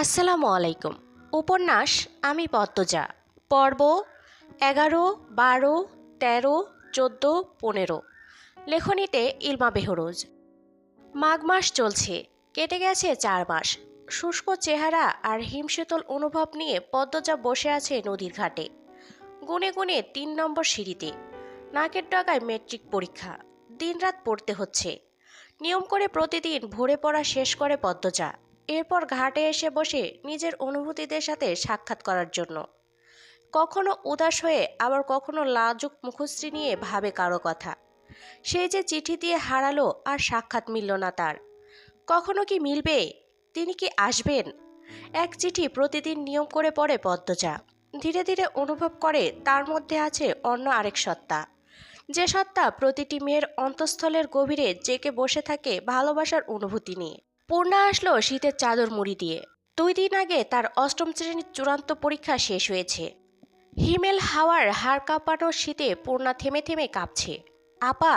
আসসালামু আলাইকুম। উপন্যাস আমি পদ্মজা। পর্ব 11, 12, 13, 14, 15। লেখনীতে ইলমা বেহরোজ। মাঘ মাস চলছে, কেটে গেছে 4 মাস। শুষ্ক চেহারা আর হিমশীতল অনুভব নিয়ে পদ্মজা বসে আছে নদীর ঘাটে, গুনে গুনে 3 নম্বর সিঁড়িতে। নাকের ডগায় মেট্রিক পরীক্ষা, দিনরাত পড়তে হচ্ছে। নিয়ম করে প্রতিদিন ভোরে পড়া শেষ করে পদ্মজা এরপর ঘাটে এসে বসে নিজের অনুভূতিদের সাথে সাক্ষাৎ করার জন্য। কখনো উদাস হয়ে আবার কখনো লাজুক মুখশ্রী নিয়ে ভাবে কারো কথা। সে যে চিঠি দিয়ে হারালো আর সাক্ষাৎ মিলল না তার। কখনো কি মিলবে? তিনি কি আসবেন? এক চিঠি প্রতিদিন নিয়ম করে পড়ে পদ্মজা। ধীরে ধীরে অনুভব করে তার মধ্যে আছে অন্য আরেক সত্তা, যে সত্তা প্রতিটি মেয়ের অন্তঃস্থলের গভীরে জেগে বসে থাকে ভালোবাসার অনুভূতি নিয়ে। পূর্ণা আসলো শীতের চাদর মুড়ি দিয়ে। 2 দিন আগে তার 8ম শ্রেণীর চূড়ান্ত পরীক্ষা শেষ হয়েছে। হিমেল হাওয়ার হাড় কাঁপানো শীতে পূর্ণা থেমে থেমে কাঁপছে। আপা!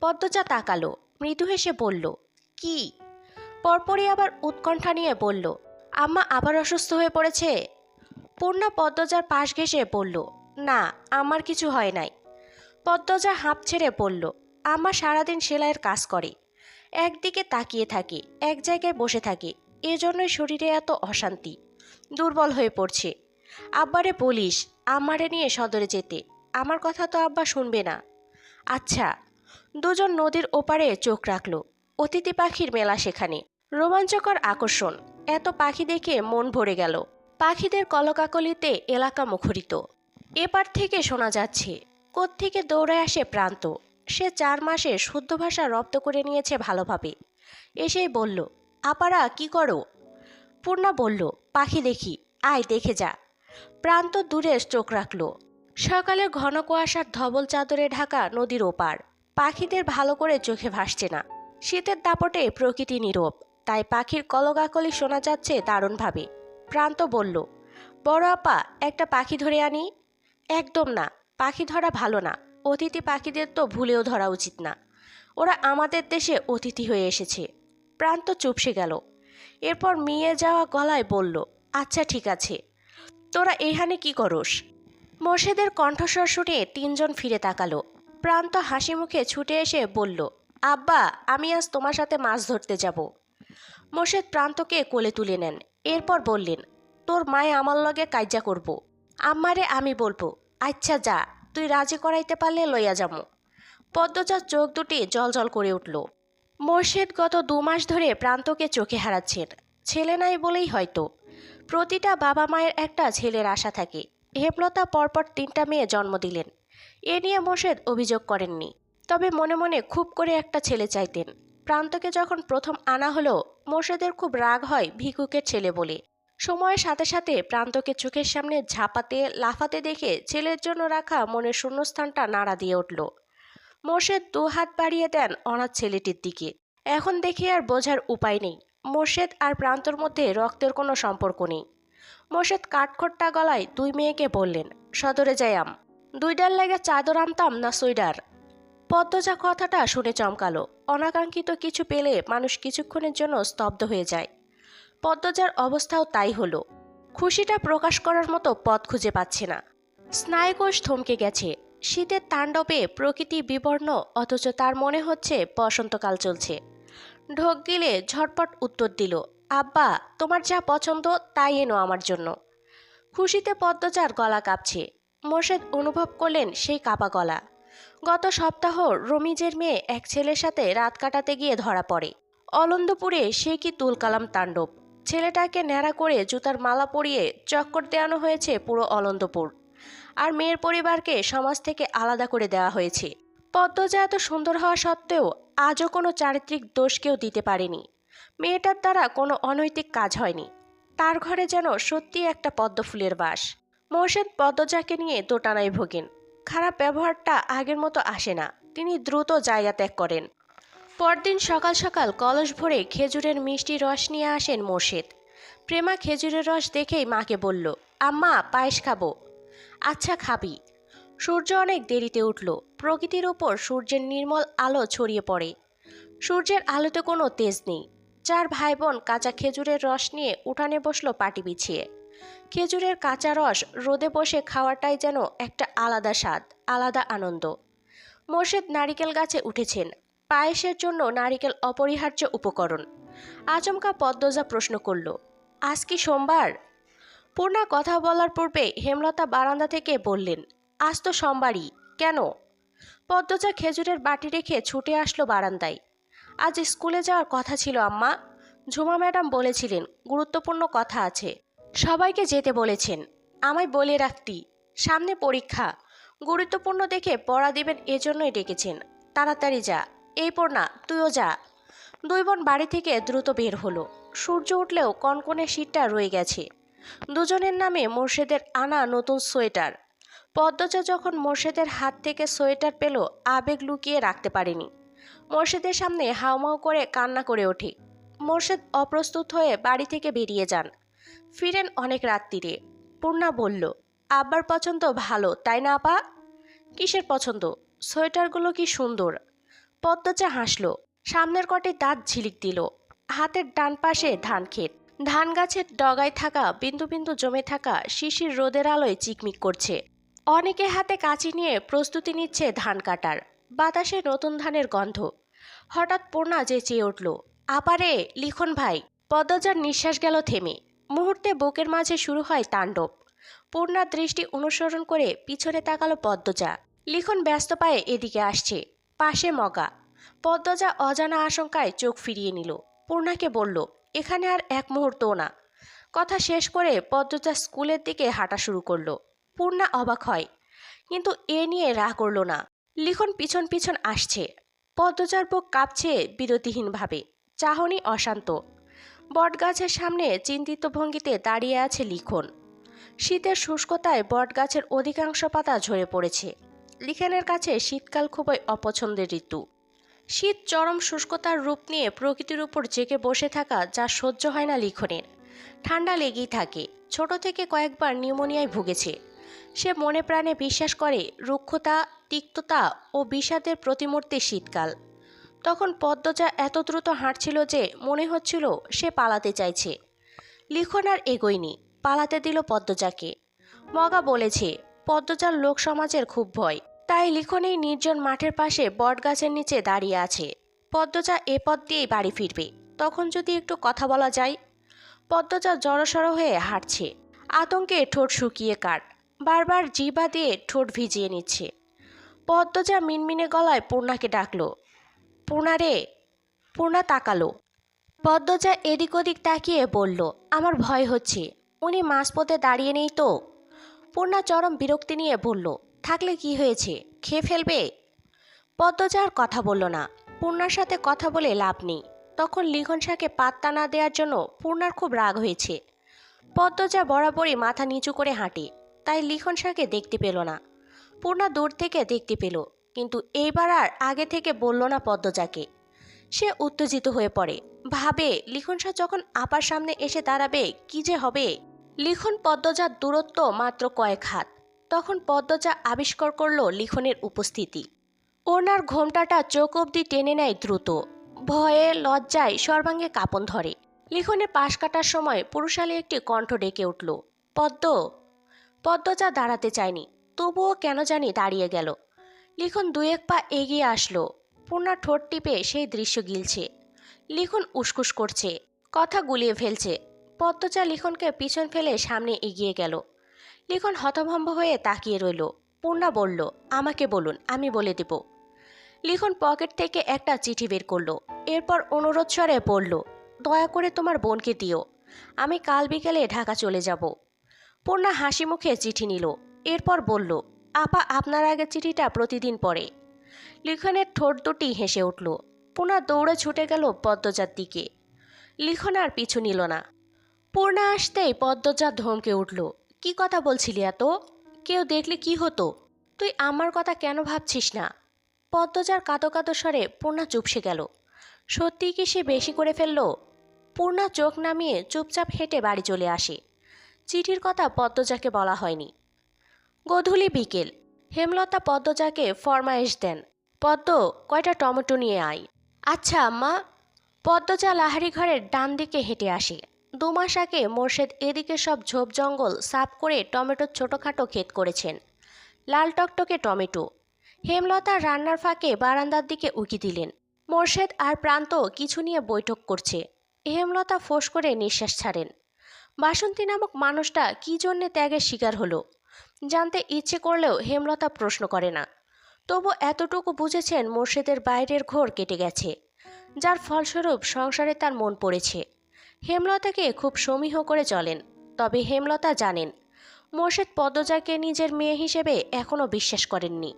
পদ্মজা তাকালো, মৃদু হেসে বলল, কি? পরপরই আবার উৎকণ্ঠা নিয়ে বলল, আম্মা আবার অসুস্থ হয়ে পড়েছে। পূর্ণা পদ্মজার পাশ ঘেঁষে বলল, না, আমার কিছু হয় নাই। পদ্মজা হাঁপ ছেড়ে বলল, আম্মা সারাদিন সেলাইয়ের কাজ করে, একদিকে তাকিয়ে থাকে, এক জায়গায় বসে থাকে, এজন্যই শরীরে এত অশান্তি, দুর্বল হয়ে পড়ছে। আব্বারে বলিস আম্মারে নিয়ে সদরে যেতে, আমার কথা তো আব্বা শুনবে না। আচ্ছা। দুজন নদীর ওপারে চোখ রাখলো। অতিথি পাখির মেলা সেখানে, রোমাঞ্চকর আকর্ষণ। এত পাখি দেখে মন ভরে গেল। পাখিদের কলকাকলিতে এলাকা মুখরিত। এপার থেকে শোনা যাচ্ছে, কোত্থেকে দৌড়ে আসে প্রান্ত। সে 4 মাসে শুদ্ধ ভাষা রপ্ত করে নিয়েছে ভালোভাবে। এসেই বলল, আপারা কি করো? পূর্ণা বলল, পাখি দেখি, আয় দেখে যা। প্রান্ত দূরে চোখ রাখল। সকালের ঘন কুয়াশার ধবল চাদরে ঢাকা নদীর ওপার। পাখিদের ভালো করে চোখে ভাসছে না। শীতের দাপটে প্রকৃতি নীরব, তাই পাখির কলকাকলি শোনা যাচ্ছে দারুণভাবে। প্রান্ত বলল, বড় আপা, একটা পাখি ধরে আনি। একদম না, পাখি ধরা ভালো না। অতিথি পাখিদের তো ভুলেও ধরা উচিত না। ওরা আমাদের দেশে অতিথি হয়ে এসেছে। প্রান্ত চুপসে গেল। এরপর মিয়ে যাওয়া গলায় বলল, আচ্ছা ঠিক আছে, তোরা এখানে কি করস? মোর্শেদের কণ্ঠস্বর শুনে 3 জন ফিরে তাকালো। প্রান্ত হাসি মুখে ছুটে এসে বলল, আব্বা, আমি আজ তোমার সাথে মাছ ধরতে যাব। মোর্শেদ প্রান্তকে কোলে তুলে নেন। এরপর বললেন, তোর মায়ে আমার লগে কাইজা করব। আম্মারে আমি বলবো, আচ্ছা যা, তুই রাজি করাইতে পারলে লইয়া যামু। পদ্মজার চোখ দুটি জলজল করে উঠল। মোর্শেদ গত 2 মাস ধরে প্রান্তকে চোখে হারাচ্ছেন। ছেলে নাই বলেই হয়তো। প্রতিটা বাবা মায়ের একটা ছেলের আশা থাকে। হেমলতা পরপর 3টা মেয়ে জন্ম দিলেন। এ নিয়ে মোর্শেদ অভিযোগ করেননি, তবে মনে মনে খুব করে একটা ছেলে চাইতেন। প্রান্তকে যখন প্রথম আনা হলো, মোর্শেদের খুব রাগ হয় ভিক্ষুকের ছেলে বলে। সময়ের সাথে সাথে প্রান্তকে চোখের সামনে ঝাঁপাতে লাফাতে দেখে ছেলের জন্য রাখা মনের শূন্যস্থানটা নাড়া দিয়ে উঠল। মোর্শেদ 2 হাত বাড়িয়ে দেন অনাথ ছেলেটির দিকে। এখন দেখে আর বোঝার উপায় নেই, মোর্শেদ আর প্রান্তর মধ্যে রক্তের কোনো সম্পর্ক নেই। মোর্শেদ কাঠখোট্টা গলায় 2 মেয়েকে বললেন, সদরে যাইয়াম। 2 ডাল লাগা চাদর আনতাম না সুইডার? পদ্মজা কথাটা শুনে চমকালো। অনাকাঙ্ক্ষিত কিছু পেলে মানুষ কিছুক্ষণের জন্য স্তব্ধ হয়ে যায়। পদ্মজার অবস্থাও তাই হলো। খুশিটা প্রকাশ করার মতো পথ খুঁজে পাচ্ছে না। স্নায়ুকোষ থমকে গেছে। শীতের তাণ্ডবে প্রকৃতি বিবর্ণ, অথচ তার মনে হচ্ছে বসন্তকাল চলছে। ঢোক গিলে ঝটপট উত্তর দিল, আব্বা, তোমার যা পছন্দ তাই এনো আমার জন্য। খুশিতে পদ্মজার গলা কাঁপছে। মোর্শেদ অনুভব করলেন সেই কাঁপা গলা। গত সপ্তাহ রমিজের মেয়ে এক ছেলের সাথে রাত কাটাতে গিয়ে ধরা পড়ে। অলন্দপুরে সে কি তুলকালাম তাণ্ডব। ছেলেটাকে ন্যাড়া করে জুতার মালা পরিয়ে চক্কর দেওয়ানো হয়েছে পুরো অলন্দপুর। আর মেয়ের পরিবারকে সমাজ থেকে আলাদা করে দেওয়া হয়েছে। পদ্মজা এত সুন্দর হওয়া সত্ত্বেও আজও কোনো চারিত্রিক দোষ কেউ দিতে পারেনি। মেয়েটার দ্বারা কোনো অনৈতিক কাজ হয়নি। তার ঘরে যেন সত্যি একটা পদ্মফুলের বাস। মোর্শেদ পদ্মজাকে নিয়ে দোটানায় ভোগেন। খারাপ ব্যবহারটা আগের মতো আসে না। তিনি দ্রুত জায়গা ত্যাগ করেন। পরদিন সকাল সকাল কলস ভরে খেজুরের মিষ্টি রস নিয়ে আসেন মোর্শেদ। প্রেমা খেজুরের রস দেখেই মাকে বলল, আম্মা, পায়েস খাবো। আচ্ছা খাবি। সূর্য অনেক দেরিতে উঠল। প্রকৃতির উপর সূর্যের নির্মল আলো ছড়িয়ে পড়ে। সূর্যের আলোতে কোনো তেজ নেই। চার ভাই বোন কাঁচা খেজুরের রস নিয়ে উঠানে বসলো পাটি বিছিয়ে। খেজুরের কাঁচা রস রোদে বসে খাওয়াটাই যেন একটা আলাদা স্বাদ, আলাদা আনন্দ। মোর্শেদ নারিকেল গাছে উঠেছেন। পায়েসের জন্য নারিকেল অপরিহার্য উপকরণ। আচমকা পদ্মজা প্রশ্ন করল, আজ কি সোমবার? পূর্ণা কথা বলার পূর্বে হেমলতা বারান্দা থেকে বললেন, আজ তো সোমবারই, কেন? পদ্মজা খেজুরের বাটি রেখে ছুটে আসলো বারান্দায়। আজ স্কুলে যাওয়ার কথা ছিল আম্মা। ঝুমা ম্যাডাম বলেছিলেন গুরুত্বপূর্ণ কথা আছে, সবাইকে যেতে বলেছেন। আমায় বলে রাখতি, সামনে পরীক্ষা, গুরুত্বপূর্ণ দেখে পড়া দিবেন, এজন্যই ডেকেছেন। তাড়াতাড়ি যা। এই পড়না, তুইও যা। দুই বোন বাড়ি থেকে দ্রুত বের হলো। সূর্য উঠলেও কনকনে শীতটা রয়ে গেছে। দুজনের নামে মোর্শেদের আনা নতুন সোয়েটার। পদ্মজা যখন মোর্শেদের হাত থেকে সোয়েটার পেল, আবেগ লুকিয়ে রাখতে পারেনি। মোর্শেদের সামনে হাউমাউ করে কান্না করে ওঠে। মোর্শেদ অপ্রস্তুত হয়ে বাড়ি থেকে বেরিয়ে যান। ফিরেন অনেক রাত্রিরে। পূর্ণা বলল, আব্বার পছন্দ ভালো তাই না আপা? কিসের পছন্দ? সোয়েটারগুলো কি সুন্দর। পদ্মজা হাসল। সামনের কটে দাঁত ঝিলিক দিল। হাতের ডান পাশে ধান ক্ষেত। ধান গাছের ডগায় থাকা বিন্দু বিন্দু জমে থাকা শিশির রোদের আলোয় চিকমিক করছে। অনেকে হাতে কাঁচি নিয়ে প্রস্তুতি নিচ্ছে ধান কাটার। বাতাসে নতুন ধানের গন্ধ। হঠাৎ পূর্ণা চেঁচিয়ে উঠল, আপারে, লিখন ভাই। পদ্মজার নিঃশ্বাস গেল থেমে। মুহূর্তে বুকের মাঝে শুরু হয় তাণ্ডব। পূর্ণার দৃষ্টি অনুসরণ করে পিছনে তাকালো পদ্মজা। লিখন ব্যস্ত পায়ে এদিকে আসছে। পাশে মগা। পদ্মজা অজানা আশঙ্কায় চোখ ফিরিয়ে নিল। পূর্ণাকে বলল, এখানে আর এক মুহূর্তও না। কথা শেষ করে পদ্মজা স্কুলের দিকে হাঁটা শুরু করলো। পূর্ণা অবাক হয়, কিন্তু এ নিয়ে রাগ করল না। লিখন পিছন পিছন আসছে। পদ্মজার বুক কাঁপছে বিরতিহীনভাবে। চাহনি অশান্ত। বটগাছের সামনে চিন্তিত ভঙ্গিতে দাঁড়িয়ে আছে লিখন। শীতের শুষ্কতায় বটগাছের অধিকাংশ পাতা ঝরে পড়েছে। লিখনের কাছে শীতকাল খুবই অপছন্দের ঋতু। শীত চরম শুষ্কতার রূপ নিয়ে প্রকৃতির উপর জেগে বসে থাকা, যা সহ্য হয় না লিখনের। ঠান্ডা লেগেই থাকে। ছোট থেকে কয়েকবার নিউমোনিয়ায় ভুগেছে। সে মনে প্রাণে বিশ্বাস করে রুক্ষতা, তিক্ততা ও বিষাদের প্রতিমূর্তি শীতকাল। তখন পদ্মজা এত দ্রুত হাঁটছিল যে মনে হচ্ছিল সে পালাতে চাইছে। লিখন আর এগোয়নি, পালাতে দিল পদ্মজাকে। মগা বলেছে পদ্মজার লোক সমাজের খুব ভয়, তাই লিখন এই নির্জন মাঠের পাশে বটগাছের নিচে দাঁড়িয়ে আছে। পদ্মজা এ পথ দিয়েই বাড়ি ফিরবে, তখন যদি একটু কথা বলা যায়। পদ্মজা জড়সড় হয়ে হাঁটছে। আতঙ্কে ঠোঁট শুকিয়ে কাট। বারবার জিহ্বা দিয়ে ঠোঁট ভিজিয়ে নিচ্ছে। পদ্মজা মিনমিনে গলায় পূর্ণাকে ডাকল, পূর্ণা রে। পূর্ণা তাকালো। পদ্মজা এদিক ওদিক তাকিয়ে বলল, আমার ভয় হচ্ছে। উনি মাঝপথে দাঁড়িয়ে নেই তো? পূর্ণা চরম বিরক্তি নিয়ে বলল, থাকলে কি হয়েছে, খেয়ে ফেলবে? পদ্মজা আর কথা বলল না। পূর্ণার সাথে কথা বলে লাভ নেই। তখন লিখন শাকে পাত্তা না দেওয়ার জন্য পূর্ণার খুব রাগ হয়েছে। পদ্মজা বরাবরই মাথা নিচু করে হাঁটে, তাই লিখন শাকে দেখতে পেল না। পূর্ণা দূর থেকে দেখতে পেল, কিন্তু এইবার আর আগে থেকে বলল না পদ্মজাকে। সে উত্তেজিত হয়ে পড়ে। ভাবে লিখন শাহ যখন আপার সামনে এসে দাঁড়াবে কি যে হবে। লিখন পদ্মজার দূরত্ব মাত্র কয়েক হাত। তখন পদ্মজা আবিষ্কার করল লিখনের উপস্থিতি। ওনার ঘোমটাটা চোখ অবধি টেনে নেয় দ্রুত। ভয়ে লজ্জায় সর্বাঙ্গে কাঁপন ধরে। লিখনের পাশ কাটার সময় পুরুষালী একটি কণ্ঠ ডেকে উঠল, পদ্ম। পদ্মজা দাঁড়াতে চায়নি, তবুও কেন জানি দাঁড়িয়ে গেল। লিখন দু এক পা এগিয়ে আসলো। পূর্ণা ঠোঁট টিপে সেই দৃশ্য গিলছে। লিখন উসকুস করছে, কথা গুলিয়ে ফেলছে। পদ্মজা লিখনকে পিছন ফেলে সামনে এগিয়ে গেল। লিখন হতভম্ব হয়ে তাকিয়ে রইল। পূর্ণা বলল, আমাকে বলুন, আমি বলে দেব। লিখন পকেট থেকে একটা চিঠি বের করলো। এরপর অনুরোধ স্বরে বলল, দয়া করে তোমার বোনকে দিও, আমি কাল বিকেলে ঢাকা চলে যাব। পূর্ণা হাসি মুখে চিঠি নিল। এরপর বলল, আপা আপনার আগে চিঠিটা প্রতিদিন পড়ে। লিখনের ঠোঁট দুটি হেসে উঠল। পূর্ণা দৌড়ে ছুটে গেল পদ্মজার দিকে। লিখন আর পিছু নিল না। পূর্ণা আসতেই পদ্মজা ধমকে উঠল, কি কথা বলছিলি এত? কেউ দেখলে কি হতো? তুই আমার কথা কেন ভাবছিস না? পদ্মজার কাঁদো কাঁদো স্বরে পূর্ণা চুপসে গেল। সত্যিই কি সে বেশি করে ফেলল? পূর্ণা চোখ নামিয়ে চুপচাপ হেঁটে বাড়ি চলে আসে। চিঠির কথা পদ্মজাকে বলা হয়নি। গোধূলি বিকেল। হেমলতা পদ্মজাকে ফরমায়েশ দেন, পদ্ম, কয়টা টমেটো নিয়ে আয়। আচ্ছা আম্মা। পদ্মজা লাহারি ঘরের ডান দিকে হেঁটে আসে। 2 মাস আগে মোর্শেদ এদিকে সব ঝোপ জঙ্গল সাফ করে টমেটোর ছোটোখাটো ক্ষেত করেছেন। লাল টকটকে টমেটো। হেমলতা রান্নার ফাঁকে বারান্দার দিকে উকি দিলেন। মোর্শেদ আর প্রান্ত কিছু নিয়ে বৈঠক করছে। হেমলতা ফোঁস করে নিঃশ্বাস ছাড়েন। বাসন্তী নামক মানুষটা কী জন্যে ত্যাগের শিকার হলো জানতে ইচ্ছে করলেও হেমলতা প্রশ্ন করে না। তবু এতটুকু বুঝেছেন মোর্শেদের বাইরের ঘোর কেটে গেছে, যার ফলস্বরূপ সংসারে তার মন পড়েছে। হেমলতাকে খুব সমীহ করে চলেন। তবে হেমলতা জানেন মোর্শেদ পদ্মজাকে নিজের মেয়ে হিসেবে এখনও বিশ্বাস করেননি।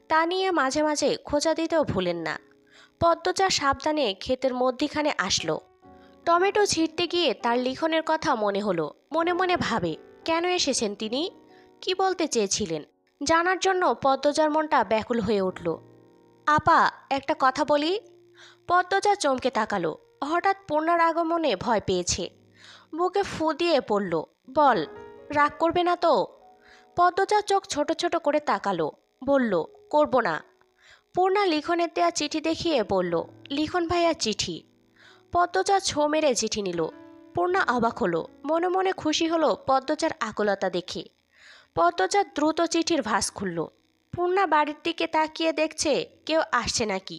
তা নিয়ে মাঝে মাঝে খোঁচা দিতেও ভুলেন না। পদ্মজা সাবধানে ক্ষেতের মধ্যিখানে আসলো। টমেটো ছিঁড়তে গিয়ে তার লিখনের কথা মনে হলো। মনে মনে ভাবে, কেন এসেছেন তিনি, কি বলতে চেয়েছিলেন জানার জন্য পদ্মজার মনটা ব্যাকুল হয়ে উঠল। আপা, একটা কথা বলি। পদ্মজা চমকে তাকালো। হঠাৎ পূর্ণার আগমনে ভয় পেয়েছে। বুকে ফু দিয়ে পড়ল। বল, রাগ করবে না তো? পদ্মজা চোখ ছোট ছোট করে তাকালো। বলল, করব না। পূর্ণা লিখনের দেয়া চিঠি দেখিয়ে বলল, লিখন ভাইয়ার চিঠি। পদ্মজা ছো মেরে চিঠি নিল। পূর্ণা অবাক হলো। মনে মনে খুশি হলো পদ্মজার আকুলতা দেখে। পদ্মজা দ্রুত চিঠির ভাঁজ খুলল। পূর্ণা বাড়ির দিকে তাকিয়ে দেখছে কেউ আসছে নাকি।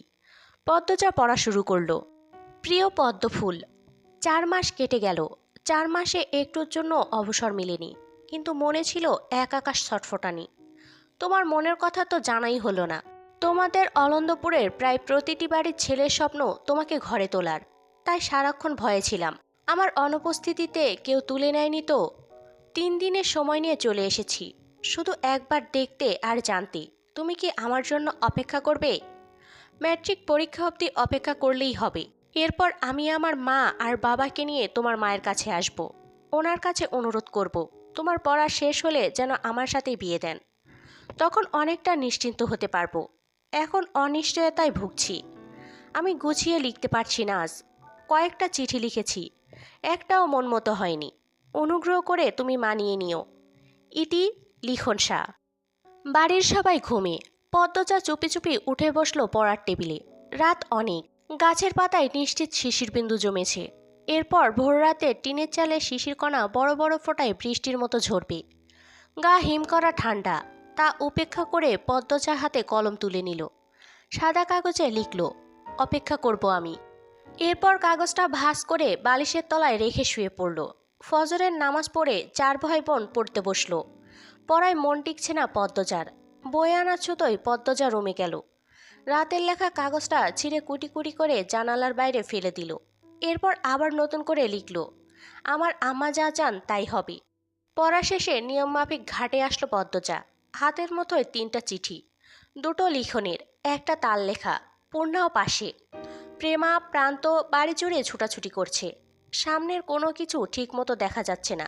পদ্মজা পড়া শুরু করলো। প্রিয় পদ্মফুল, 4 মাস কেটে গেল। 4 মাসে একটুর জন্য অবসর মিলেনি, কিন্তু মনে ছিল এক আকাশ ছটফটানি। তোমার মনের কথা তো জানাই হলো না। তোমাদের অলন্দপুরের প্রায় প্রতিটি বাড়ির ছেলের স্বপ্ন তোমাকে ঘরে তোলার, তাই সারাক্ষণ ভয়ে ছিলাম আমার অনুপস্থিতিতে কেউ তুলে নেয়নি তো। 3 দিনের সময় নিয়ে চলে এসেছি, শুধু একবার দেখতে আর জানতে তুমি কি আমার জন্য অপেক্ষা করবে। ম্যাট্রিক পরীক্ষা অবধি অপেক্ষা করলেই হবে। এরপর আমি আমার মা আর বাবাকে নিয়ে তোমার মায়ের কাছে আসব। ওনার কাছে অনুরোধ করব তোমার পড়া শেষ হলে যেন আমার সাথেই বিয়ে দেন। তখন অনেকটা নিশ্চিন্ত হতে পারবো। এখন অনিশ্চয়তায় ভুগছি। আমি গুছিয়ে লিখতে পারছি না আজ। কয়েকটা চিঠি লিখেছি, একটাও মন মতো হয়নি। অনুগ্রহ করে তুমি মানিয়ে নিও। ইতি, লিখন শাহ। বাড়ির সবাই ঘুমে। পদ্মজা চুপি চুপি উঠে বসলো পড়ার টেবিলে। রাত অনেক। গাছের পাতায় নিশ্চিত শিশির বিন্দু জমেছে। এরপর ভোররাতে টিনের চালে শিশির কণা বড় বড় ফোঁটায় বৃষ্টির মতো ঝরবে। গা হিম করা ঠান্ডা। তা উপেক্ষা করে পদ্মজা হাতে কলম তুলে নিল। সাদা কাগজে লিখল, অপেক্ষা করব আমি। এরপর কাগজটা ভাঁজ করে বালিশের তলায় রেখে শুয়ে পড়ল। ফজরের নামাজ পড়ে 4 ভাই বোন পড়তে বসলো। পড়ায় মন টিকছে না পদ্মজার। বয়ে আনা ছুতোয় পদ্মজা রমে গেল। রাতের লেখা কাগজটা ছিঁড়ে কুটি কুটি করে জানালার বাইরে ফেলে দিল। এরপর আবার নতুন করে লিখল, আমার আম্মা যা চান তাই হবে। পড়া শেষে নিয়মমাফিক ঘাটে আসলো পদ্মজা। হাতের মতোই 3টা চিঠি, 2টো লিখনের, একটা তাল লেখা। পূর্ণাও পাশে। প্রেমা, প্রান্ত বাড়ি জুড়ে ছুটাছুটি করছে। সামনের কোনো কিছু ঠিকমতো দেখা যাচ্ছে না।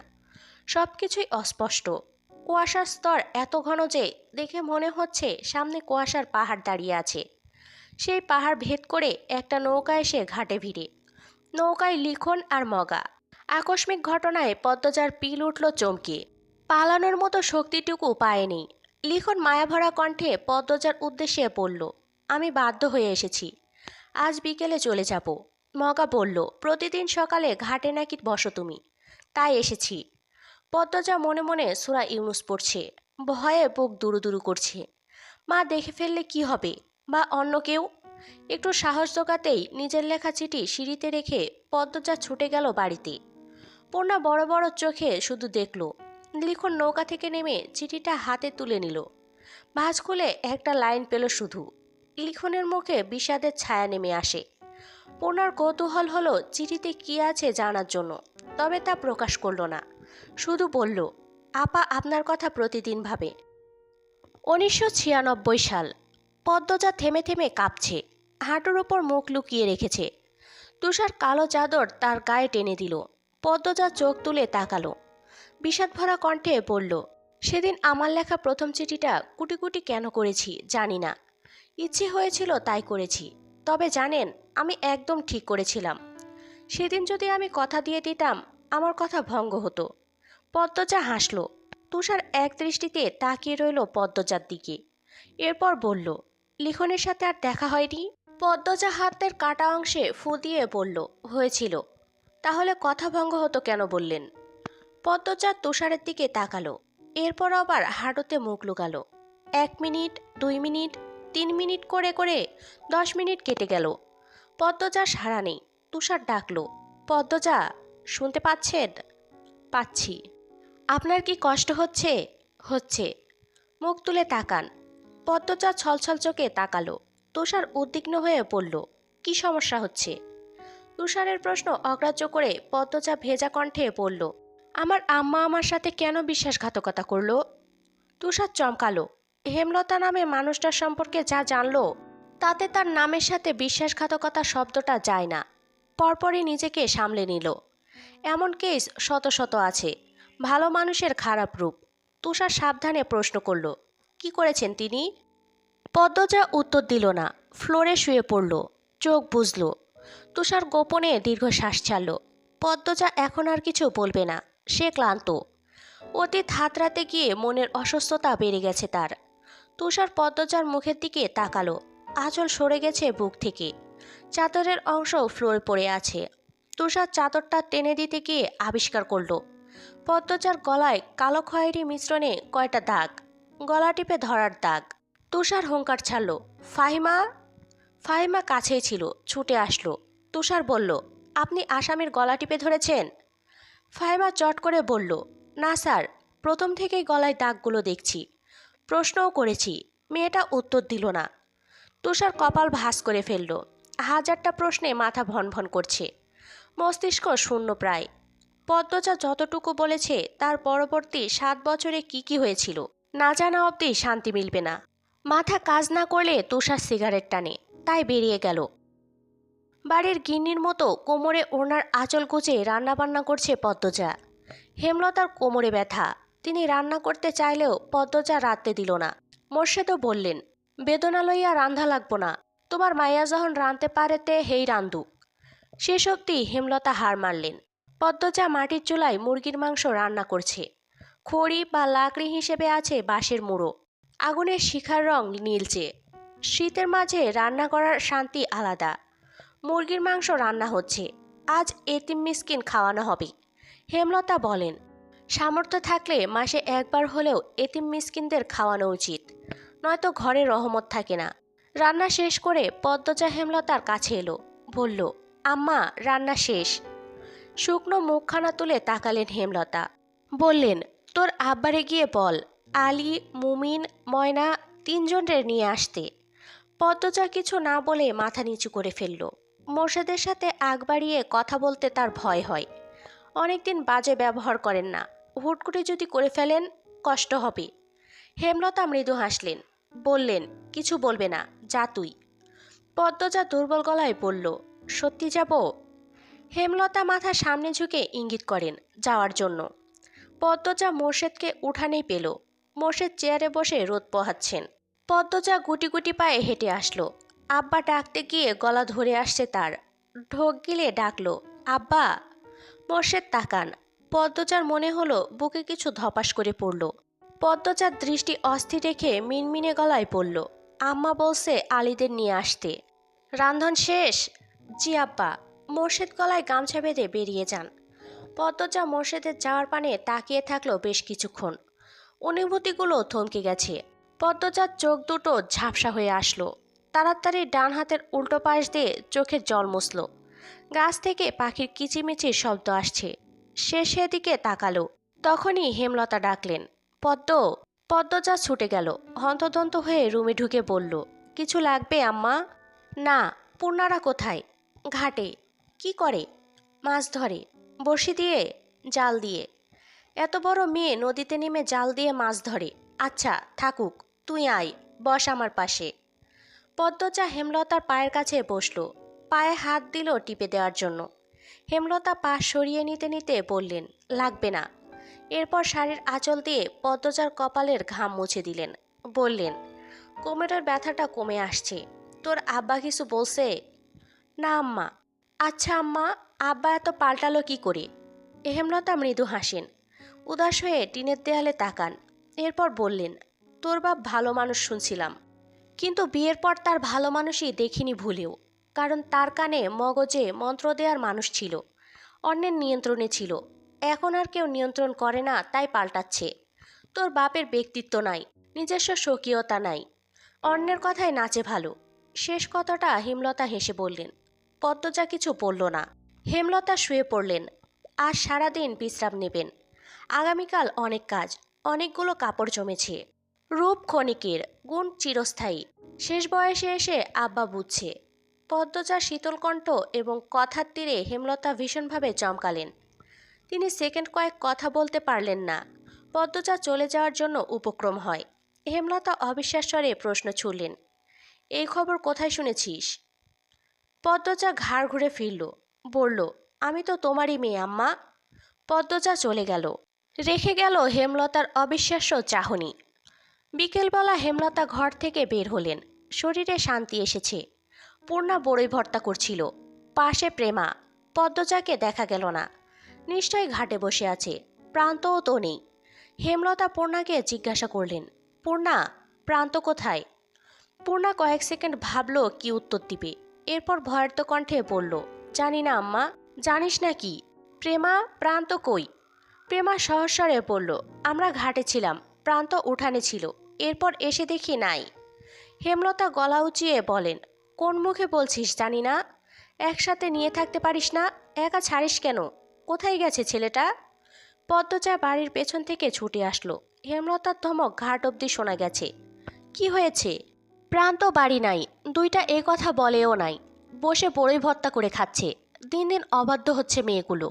সব কিছুই অস্পষ্ট। কুয়াশার স্তর এত ঘন যে দেখে মনে হচ্ছে সামনে কুয়াশার পাহাড় দাঁড়িয়ে আছে। সেই পাহাড় ভেদ করে একটা নৌকা এসে ঘাটে ভিড়ে। নৌকায় লিখন আর মগা। আকস্মিক ঘটনায় পদ্মজার পিল উঠল চমকে। পালানোর মতো শক্তিটুকু পায়নি। লিখন মায়াভরা কণ্ঠে পদ্মজার উদ্দেশ্যে বলল, আমি বাধ্য হয়ে এসেছি। আজ বিকেলে চলে যাব। মগা বলল, প্রতিদিন সকালে ঘাটে নাকি বসো তুমি, তাই এসেছি। পদ্মজা মনে মনে সূরা ইউনুস পড়ছে। ভয়ে বুক দুরুদুরু করছে। মা দেখে ফেললে কি হবে, বা অন্য কেউ। একটু সাহস জোগাতেই নিজের লেখা চিঠি সিঁড়িতে রেখে পদ্মজা ছুটে গেল বাড়িতে। পূর্ণা বড় বড় চোখে শুধু দেখল। লিখন নৌকা থেকে নেমে চিঠিটা হাতে তুলে নিল। ভাঁজ খুলে একটা লাইন পেল শুধু। লিখনের মুখে বিষাদের ছায়া নেমে আসে। পূর্ণার কৌতূহল হলো চিঠিতে কি আছে জানার জন্য, তবে তা প্রকাশ করল না। শুধু বলল, আপা আপনার কথা প্রতিদিন ভাবে। 1996 সাল। পদ্মজা থেমে থেমে কাঁপছে। হাঁটুর ওপর মুখ লুকিয়ে রেখেছে। তুষার কালো চাদর তার গায়ে টেনে দিল। পদ্মজা চোখ তুলে তাকালো। বিষাদভরা কণ্ঠে বলল, সেদিন আমার লেখা প্রথম চিঠিটা কুটি কুটি কেন করেছি জানি না। ইচ্ছে হয়েছিল তাই করেছি। তবে জানেন, আমি একদম ঠিক করেছিলাম। সেদিন যদি আমি কথা দিয়ে দিতাম, আমার কথা ভঙ্গ হতো। পদ্মজা হাসল। তুষার এক দৃষ্টিতে তাকিয়ে রইল পদ্মজার দিকে। এরপর বলল, লিখনের সাথে আর দেখা হয়নি? পদ্মজা হাতের কাটা অংশে ফু দিয়ে বলল, হয়েছিল। তাহলে কথা ভঙ্গ হতো কেন বললেন? পদ্মজা তুষারের দিকে তাকালো, এরপর আবার হাঁটুতে মুখ লুকালো। 1 মিনিট, 2 মিনিট, 3 মিনিট করে করে 10 মিনিট কেটে গেল। পদ্মজা সাড়া নেই। তুষার ডাকলো, পদ্মজা, শুনতে পাচ্ছেন? পাচ্ছি। আপনার কি কষ্ট হচ্ছে? হচ্ছে। মুখ তুলে তাকান। পদ্মজা ছলছল চোখে তাকালো। তুষার উদ্বিগ্ন হয়ে বলল, কি সমস্যা হচ্ছে? তুষারের প্রশ্ন অগ্রাহ্য করে পদ্মজা ভেজা কণ্ঠে বলল, আমার আম্মা আমার সাথে কেন বিশ্বাসঘাতকতা করলো? তুষার চমকালো। হেমলতা নামে মানুষটার সম্পর্কে যা জানলো তাতে তার নামের সাথে বিশ্বাসঘাতকতা শব্দটা যায় না। পরপরই নিজেকে সামলে নিল। এমন কেস শত শত আছে, ভালো মানুষের খারাপ রূপ। তুষার সাবধানে প্রশ্ন করল, কি করেছেন তিনি? পদ্মজা উত্তর দিল না, ফ্লোরে শুয়ে পড়ল, চোখ বুজল। তুষার গোপনে দীর্ঘশ্বাস ছাড়ল। পদ্মজা এখন আর কিছু বলবে না, সে ক্লান্ত। অতীত হাতড়াতে গিয়ে মনের অসুস্থতা বেড়ে গেছে তার। তুষার পদ্মজার মুখের দিকে তাকালো। আঁচল সরে গেছে বুক থেকে, চাদরের অংশ ফ্লোরে পড়ে আছে। তুষার চাদরটা টেনে দিতে গিয়ে আবিষ্কার করল পদ্মজার গলায় কালো খয়েরি মিশ্রণে কয়টা দাগ, গলা টিপে ধরার দাগ। তুষার হুঙ্কার ছাড়ল, ফাহিমা। ফাহিমা কাছেই ছিল, ছুটে আসলো। তুষার বলল, আপনি আসামির গলা টিপে ধরেছেন? ফাহিমা চট করে বলল, না স্যার, প্রথম থেকেই গলায় দাগগুলো দেখছি, প্রশ্নও করেছি। মেয়েটা উত্তর দিল না। তুষার কপাল ভাঁজ করে ফেলল। হাজারটা প্রশ্নে মাথা ভনভন করছে, মস্তিষ্ক শূন্য প্রায়। পদ্মজা যতটুকু বলেছে তার পরবর্তী 7 বছরে কি কি হয়েছিল না জানা অবধি শান্তি মিলবে না। মাথা কাজ না করলে তুষার সিগারেট টানে, তাই বেরিয়ে গেল। বাড়ির গিন্নির মতো কোমরে ওনার আঁচল গুজে রান্নাবান্না করছে পদ্মজা। হেমলতার কোমরে ব্যথা, তিনি রান্না করতে চাইলেও পদ্মজা রাঁধতে দিল না। মোর্শেদও বললেন, বেদনা লইয়া রান্ধা লাগবো না, তোমার মাইয়া যখন রাঁধতে পারেতে হেই রান্ধুক। শেষ অবধি হেমলতা হার মারলেন। পদ্মজা মাটির চুলায় মুরগির মাংস রান্না করছে। খড়ি বা লাকড়ি হিসেবে আছে বাঁশের মুড়ো। আগুনের শিখার রং নীলচে। শীতের মাঝে রান্না করার শান্তি আলাদা। মুরগির মাংস রান্না হচ্ছে, আজ এতিম মিসকিন খাওয়ানো হবে। হেমলতা বলেন, সামর্থ্য থাকলে মাসে একবার হলেও এতিম মিসকিনদের খাওয়ানো উচিত, নয়তো ঘরে রহমত থাকে না। রান্না শেষ করে পদ্মজা হেমলতার কাছে এলো, বলল, আম্মা, রান্না শেষ। শুকনো মুখখানা তুলে তাকালেন হেমলতা। বললেন, তোর আব্বারে গিয়ে বল আলী, মুমিন, ময়না 3জনের নিয়ে আসতে। পদ্মজা কিছু না বলে মাথা নিচু করে ফেলল। মোর্শেদের সাথে আগ বাড়িয়ে কথা বলতে তার ভয় হয়। অনেকদিন বাজে ব্যবহার করেন না, হুট করে যদি করে ফেলেন কষ্ট হবে। হেমলতা মৃদু হাসলেন, বললেন, কিছু বলবে না, যা তুই। পদ্মজা দুর্বল গলায় বলল, সত্যি যাব? হেমলতা মাথা সামনে ঝুঁকে ইঙ্গিত করেন যাওয়ার জন্য। পদ্মজা মোর্শেদকে উঠানেই পেল। মোর্শেদ চেয়ারে বসে রোদ পোহাচ্ছেন। পদ্মজা গুটি গুটি পায়ে হেঁটে আসলো। আব্বা ডাকতে গিয়ে গলা ধরে আসছে তার। ঢোক গিলে ডাকলো, আব্বা। মোর্শেদ তাকান। পদ্মজার মনে হলো বুকে কিছু ধপাস করে পড়ল। পদ্মজার দৃষ্টি অস্থির রেখে মিনমিনে গলায় বলল, আম্মা বলছে আলীদের নিয়ে আসতে। রান্ধন শেষ? জি আব্বা। মোর্শেদ গলায় গামছা বেঁধে বেরিয়ে যান। পদ্মজা মোর্শেদের যাওয়ার পানে তাকিয়ে থাকলো বেশ কিছুক্ষণ। অনুভূতিগুলো থমকে গেছে। পদ্মজার চোখ দুটো ঝাপসা হয়ে আসলো। তাড়াতাড়ি ডান হাতের উল্টো পাশ দিয়ে চোখের জল মুছল। গাছ থেকে পাখির কিচিমিচির শব্দ আসছে। সে সেদিকে তাকালো। তখনই হেমলতা ডাকলেন, পদ্ম। পদ্মজা ছুটে গেল। হন্তদন্ত হয়ে রুমে ঢুকে বলল, কিছু লাগবে আম্মা? না। পূর্ণারা কোথায়? ঘাটে। কি করে? মাছ ধরে। বড়শি দিয়ে? জাল দিয়ে। এত বড় মেয়ে নদীতে নেমে জাল দিয়ে মাছ ধরে? আচ্ছা থাকুক, তুই আয়, বস আমার পাশে। পদ্মজা হেমলতার পায়ের কাছে বসল, পায়ে হাত দিল টিপে দেওয়ার জন্য। হেমলতা পা সরিয়ে নিতে নিতে বললেন, লাগবে না। এরপর শাড়ির আঁচল দিয়ে পদ্মজার কপালের ঘাম মুছে দিলেন। বললেন, কোমরের ব্যথাটা কমে আসছে। তোর আব্বা কিছু বলছে? না আম্মা। আচ্ছা আম্মা, আব্বা এত পাল্টালো কি করে? হেমলতা মৃদু হাসেন। উদাস হয়ে টিনের দেয়ালে তাকান। এরপর বললেন, তোর বাপ ভালো মানুষ শুনছিলাম। কিন্তু বিয়ের পর তার ভালো মানুষই দেখিনি ভুলেও, কারণ তার কানে মগজে মন্ত্র দেওয়ার মানুষ ছিল, অন্যের নিয়ন্ত্রণে ছিল। এখন আর কেউ নিয়ন্ত্রণ করে না, তাই পাল্টাচ্ছে। তোর বাপের ব্যক্তিত্ব নাই, নিজস্ব স্বকীয়তা নাই, অন্যের কথায় নাচে ভালো। শেষ কথাটা হেমলতা হেসে বললেন। পদ্মজা কিছু বলল না। হেমলতা শুয়ে পড়লেন। আজ সারাদিন বিশ্রাম নেবেন। আগামীকাল অনেক কাজ, অনেকগুলো কাপড় জমেছে। রূপ ক্ষণিকের, গুণ চিরস্থায়ী। শেষ বয়সে এসে আব্বা বুঝছে। পদ্মজা শীতল কণ্ঠ এবং কথার তীরে হেমলতা ভীষণভাবে চমকালেন। তিনি সেকেন্ড কয়েক কথা বলতে পারলেন না। পদ্মজা চলে যাওয়ার জন্য উপক্রম হয়। হেমলতা অবিশ্বাস স্বরে প্রশ্ন ছুড়লেন, এই খবর কোথায় শুনেছিস? পদ্মজা ঘাড় ঘুরে ফিরল, বলল, আমি তো তোমারই মেয়ে আম্মা। পদ্মজা চলে গেল, রেখে গেল হেমলতার অবিশ্বাস্য চাহনি। বিকেলবেলা হেমলতা ঘর থেকে বের হলেন। শরীরে শান্তি এসেছে। পূর্ণা বড়ই ভর্তা করছিল। পাশে প্রেমা। পদ্মজাকে দেখা গেল না। নিশ্চয়ই ঘাটে বসে আছে। প্রান্তও তো নেই। হেমলতা পূর্ণাকে জিজ্ঞাসা করলেন, পূর্ণা, প্রান্ত কোথায়? পূর্ণা কয়েক সেকেন্ড ভাবল কি উত্তর দিবে। এরপর ভয়ার্ত কণ্ঠে বলল, জানি না আম্মা। জানিস না কি? প্রেমা, প্রান্ত কই? প্রেমা সহস্বরে বলল, আমরা ঘাটে ছিলাম, প্রান্ত উঠানে ছিল, এরপর এসে দেখি নাই। হেমলতা গলা উঁচিয়ে বলেন, কোন মুখে বলছিস জানি না? একসাথে নিয়ে থাকতে পারিস না? একা ছাড়িস কেন? কোথায় গেছে ছেলেটা? পদ্মজা বাড়ির পেছন থেকে ছুটে আসলো। হেমলতার ধমক ঘাট অবধি শোনা গেছে। কি হয়েছে? প্রান্ত বাড়ি নাই, দুইটা এ কথা বলেও নাই। বসে বড়ই ভর্তা করে খাচ্ছে। দিন দিন অবাধ্য হচ্ছে মেয়েগুলো।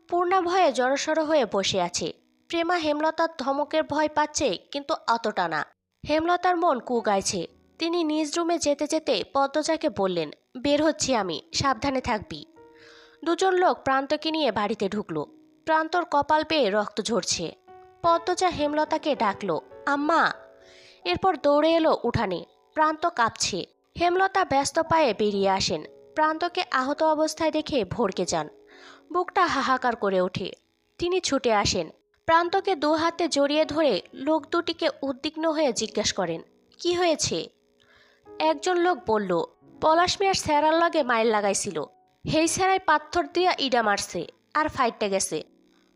পূর্ণা ভয়ে জড়সড় হয়ে বসে আছে। প্রেমা হেমলতার ধমকের ভয় পাচ্ছে, কিন্তু অতটা না। হেমলতার মন কুগাইছে। তিনি নিজ রুমে যেতে যেতে পদ্মজাকে বললেন, বের হচ্ছি আমি, সাবধানে থাকবি। দুজন লোক প্রান্তকে নিয়ে বাড়িতে ঢুকলো। প্রান্তর কপাল পেয়ে রক্ত ঝরছে। পদ্মজা হেমলতাকে ডাকলো, আম্মা। এরপর দৌড়ে এলো উঠানে। প্রান্ত কাঁপছে। হেমলতা ব্যস্ত পায়ে বেরিয়ে আসেন। প্রান্তকে আহত অবস্থায় দেখে ভড়কে যান। বুকটা হাহাকার করে ওঠে। তিনি ছুটে আসেন। প্রান্তকে দু হাতে জড়িয়ে ধরে লোক দুটিকে উদ্বিগ্ন হয়ে জিজ্ঞেস করেন, কি হয়েছে? একজন লোক বলল, পলাশ মিয়ার স্যারার লগে মাইল লাগাইছিল, হেই স্যারাই পাথর দিয়া ইডা মারছে, আর ফাইটটা গেছে।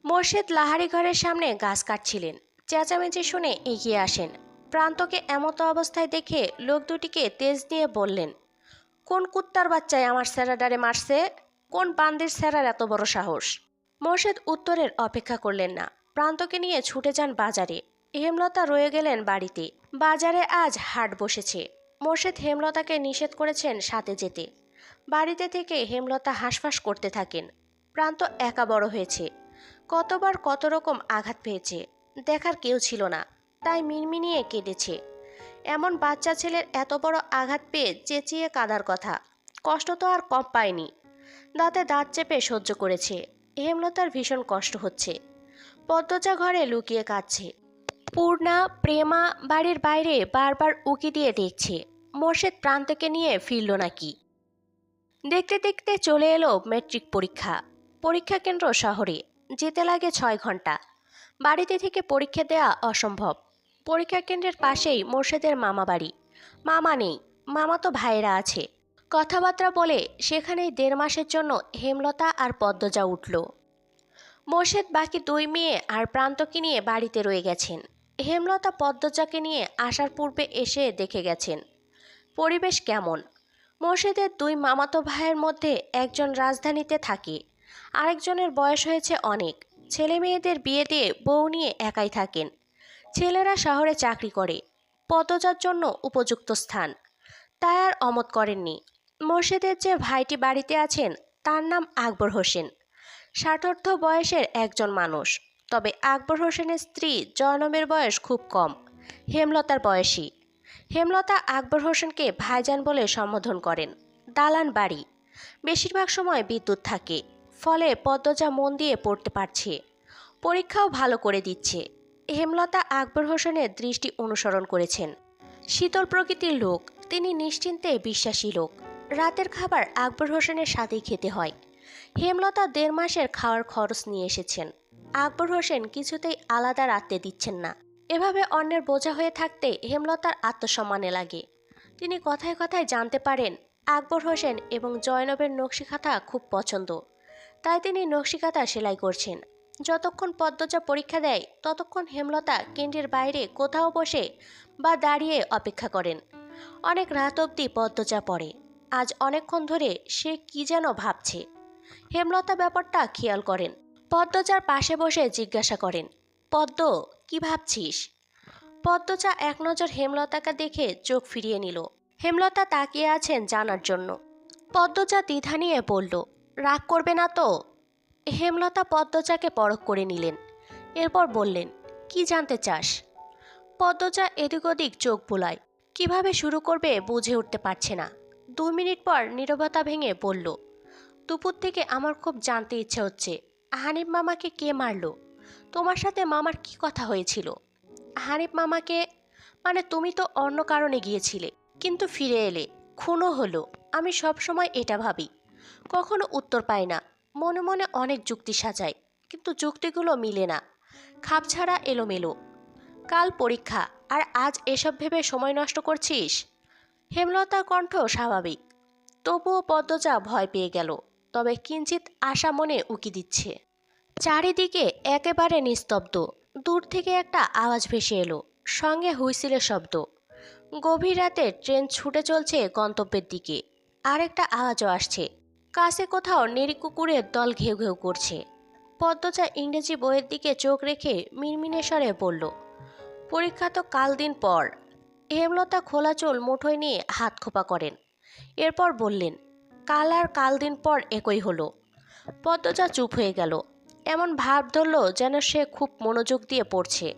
মোর্শেদ লাহারি ঘরের সামনে গাছ কাটছিলেন। চেঁচামেচি শুনে এগিয়ে আসেন। প্রান্তকে এমতো অবস্থায় দেখে লোক দুটিকে তেজ দিয়ে বললেন, কোন কুত্তার বাচ্চায় আমার স্যারাডারে মারছে? কোন বান্দির স্যারার এত বড় সাহস? মোর্শেদ উত্তরের অপেক্ষা করলেন না। প্রান্তকে নিয়ে ছুটে যান বাজারে। হেমলতা রয়ে গেলেন বাড়িতে। বাজারে আজ হাট বসেছে। মোর্শেদ হেমলতাকে নিষেধ করেছেন সাথে যেতে। বাড়িতে থেকে হেমলতা হাঁসফাঁস করতে থাকেন। প্রান্ত একা বড় হয়েছে। কতবার কত রকম আঘাত পেয়েছে, দেখার কেউ ছিল না, তাই মিনমিনিয়ে কেঁদেছে। এমন বাচ্চা ছেলের এত বড় আঘাত পেয়ে চেঁচিয়ে কাঁদার কথা, কষ্ট তো আর কম পায়নি। দাঁতে দাঁত চেপে সহ্য করেছে। হেমলতার ভীষণ কষ্ট হচ্ছে। পদ্মজা ঘরে লুকিয়ে কাঁদছে। পূর্ণা, প্রেমা বাড়ির বাইরে বারবার উকি দিয়ে দেখছে মোর্শেদ প্রান্তকে নিয়ে ফিরল নাকি। দেখতে দেখতে চলে এলো ম্যাট্রিক পরীক্ষা। পরীক্ষা কেন্দ্র শহরে, যেতে লাগে 6 ঘন্টা। বাড়িতে থেকে পরীক্ষা দেয়া অসম্ভব। পরীক্ষা কেন্দ্রের পাশেই মোর্শেদের মামা বাড়ি। মামা নেই, মামাতো ভাইয়েরা আছে। কথাবার্তা বলে সেখানেই 1.5 মাসের জন্য হেমলতা আর পদ্মজা উঠল। মোর্শেদ বাকি 2 মেয়ে আর প্রান্তকে নিয়ে বাড়িতে রয়ে গেছেন। হেমলতা পদ্মজাকে নিয়ে আসার পূর্বে এসে দেখে গেছেন পরিবেশ কেমন। মোর্শেদের 2 মামাতো ভাইয়ের মধ্যে একজন রাজধানীতে থাকে, আরেকজনের বয়স হয়েছে অনেক। ছেলে মেয়েদের বিয়ে দিয়ে বউ নিয়ে একাই থাকেন। ছেলেরা শহরে চাকরি করে। পদ্মজার জন্য উপযুক্ত স্থান, তাই আর অমত করেননি। মোর্শেদের যে ভাইটি বাড়িতে আছেন তার নাম আকবর হোসেন। ষাটোর্ধ্ব বয়সের একজন মানুষ। তবে আকবর হোসেনের স্ত্রী জয়নবের বয়স খুব কম, হেমলতার বয়সী। হেমলতা আকবর হোসেনকে ভাইজান বলে সম্বোধন করেন। দালান বাড়ি, বেশিরভাগ সময় বিদ্যুৎ থাকে, ফলে পদ্মজা মন দিয়ে পড়তে পারছে। পরীক্ষাও ভালো করে দিচ্ছে। হেমলতা আকবর হোসেনের দৃষ্টি অনুসরণ করেছেন। শীতল প্রকৃতির লোক, তিনি নিশ্চিন্তে বিশ্বাসী লোক। রাতের খাবার আকবর হোসেনের সাথেই খেতে হয়। হেমলতা 1.5 মাসের খাওয়ার খরচ নিয়ে এসেছেন। আকবর হোসেন কিছুতেই আলাদা রাখতে দিচ্ছেন না। এভাবে অন্যের বোঝা হয়ে থাকতে হেমলতার আত্মসম্মানে লাগে। তিনি কথায় কথায় জানতে পারেন আকবর হোসেন এবং জয়নবের নকশিকাঁথা খুব পছন্দ, তাই তিনি নকশিকাঁথা সেলাই করছেন। যতক্ষণ পদ্মজা পরীক্ষা দেয় ততক্ষণ হেমলতা ক্যান্টিনের বাইরে কোথাও বসে বা দাঁড়িয়ে অপেক্ষা করেন। অনেক রাত অবধি পদ্মজা পড়ে। আজ অনেকক্ষণ ধরে সে কি যেন ভাবছে। হেমলতা ব্যাপারটা খেয়াল করেন। পদ্মজার পাশে বসে জিজ্ঞাসা করেন, পদ্ম, কি ভাবছিস? পদ্মজা এক নজর হেমলতাকে দেখে চোখ ফিরিয়ে নিল। হেমলতা তাকিয়ে আছেন জানার জন্য। পদ্মজা দ্বিধা নিয়ে বলল, রাগ করবে না তো? হেমলতা পদ্মজাকে পরখ করে নিলেন। এরপর বললেন, কি জানতে চাস? পদ্মজা এদিক ওদিক চোখ বুলায়। কিভাবে শুরু করবে বুঝে উঠতে পারছে না। 2 মিনিট পর নীরবতা ভেঙে বলল, দুপুর থেকে আমার খুব জানতে ইচ্ছে হচ্ছে, হানিফ মামাকে কে মারলো? তোমার সাথে মামার কি কথা হয়েছিল? হানিফ মামাকে মানে তুমি তো অন্য কারণে গিয়েছিলে, কিন্তু ফিরে এলে, খুনও হলো। আমি সবসময় এটা ভাবি, কখনো উত্তর পাই না। মনে মনে অনেক যুক্তি সাজাই, কিন্তু যুক্তিগুলো মিলে না, খাপছাড়া এলোমেলো। কাল পরীক্ষা, আর আজ এসব ভেবে সময় নষ্ট করছিস? হেমলতার কণ্ঠ স্বাভাবিক, তবুও পদ্মজা ভয় পেয়ে গেল, তবে কিঞ্চিত আশা মনে উকি দিচ্ছে। চারিদিকে একেবারে নিস্তব্ধ। দূর থেকে একটা আওয়াজ ভেসে এলো, সঙ্গে হুইসেলের শব্দ। গভীর রাতে ট্রেন ছুটে চলছে গন্তব্যের দিকে। আরেকটা আওয়াজও আসছে, কাছে কোথাও নেড়ি কুকুরের দল ঘেউ ঘেউ করছে। পদ্মজা ইংরেজি বইয়ের দিকে চোখ রেখে মিনমিনে স্বরে বলল, পরীক্ষা তো কাল দিন পর। হেমলতা খোলা চুল মুঠোয় নিয়ে হাত খোপা করেন। এরপর বললেন, কাল আর কাল দিন পর একই হলো। পদ্মজা চুপ হয়ে গেল। এমন ভাব ধরল যেন সে খুব মনোযোগ দিয়ে পড়ছে।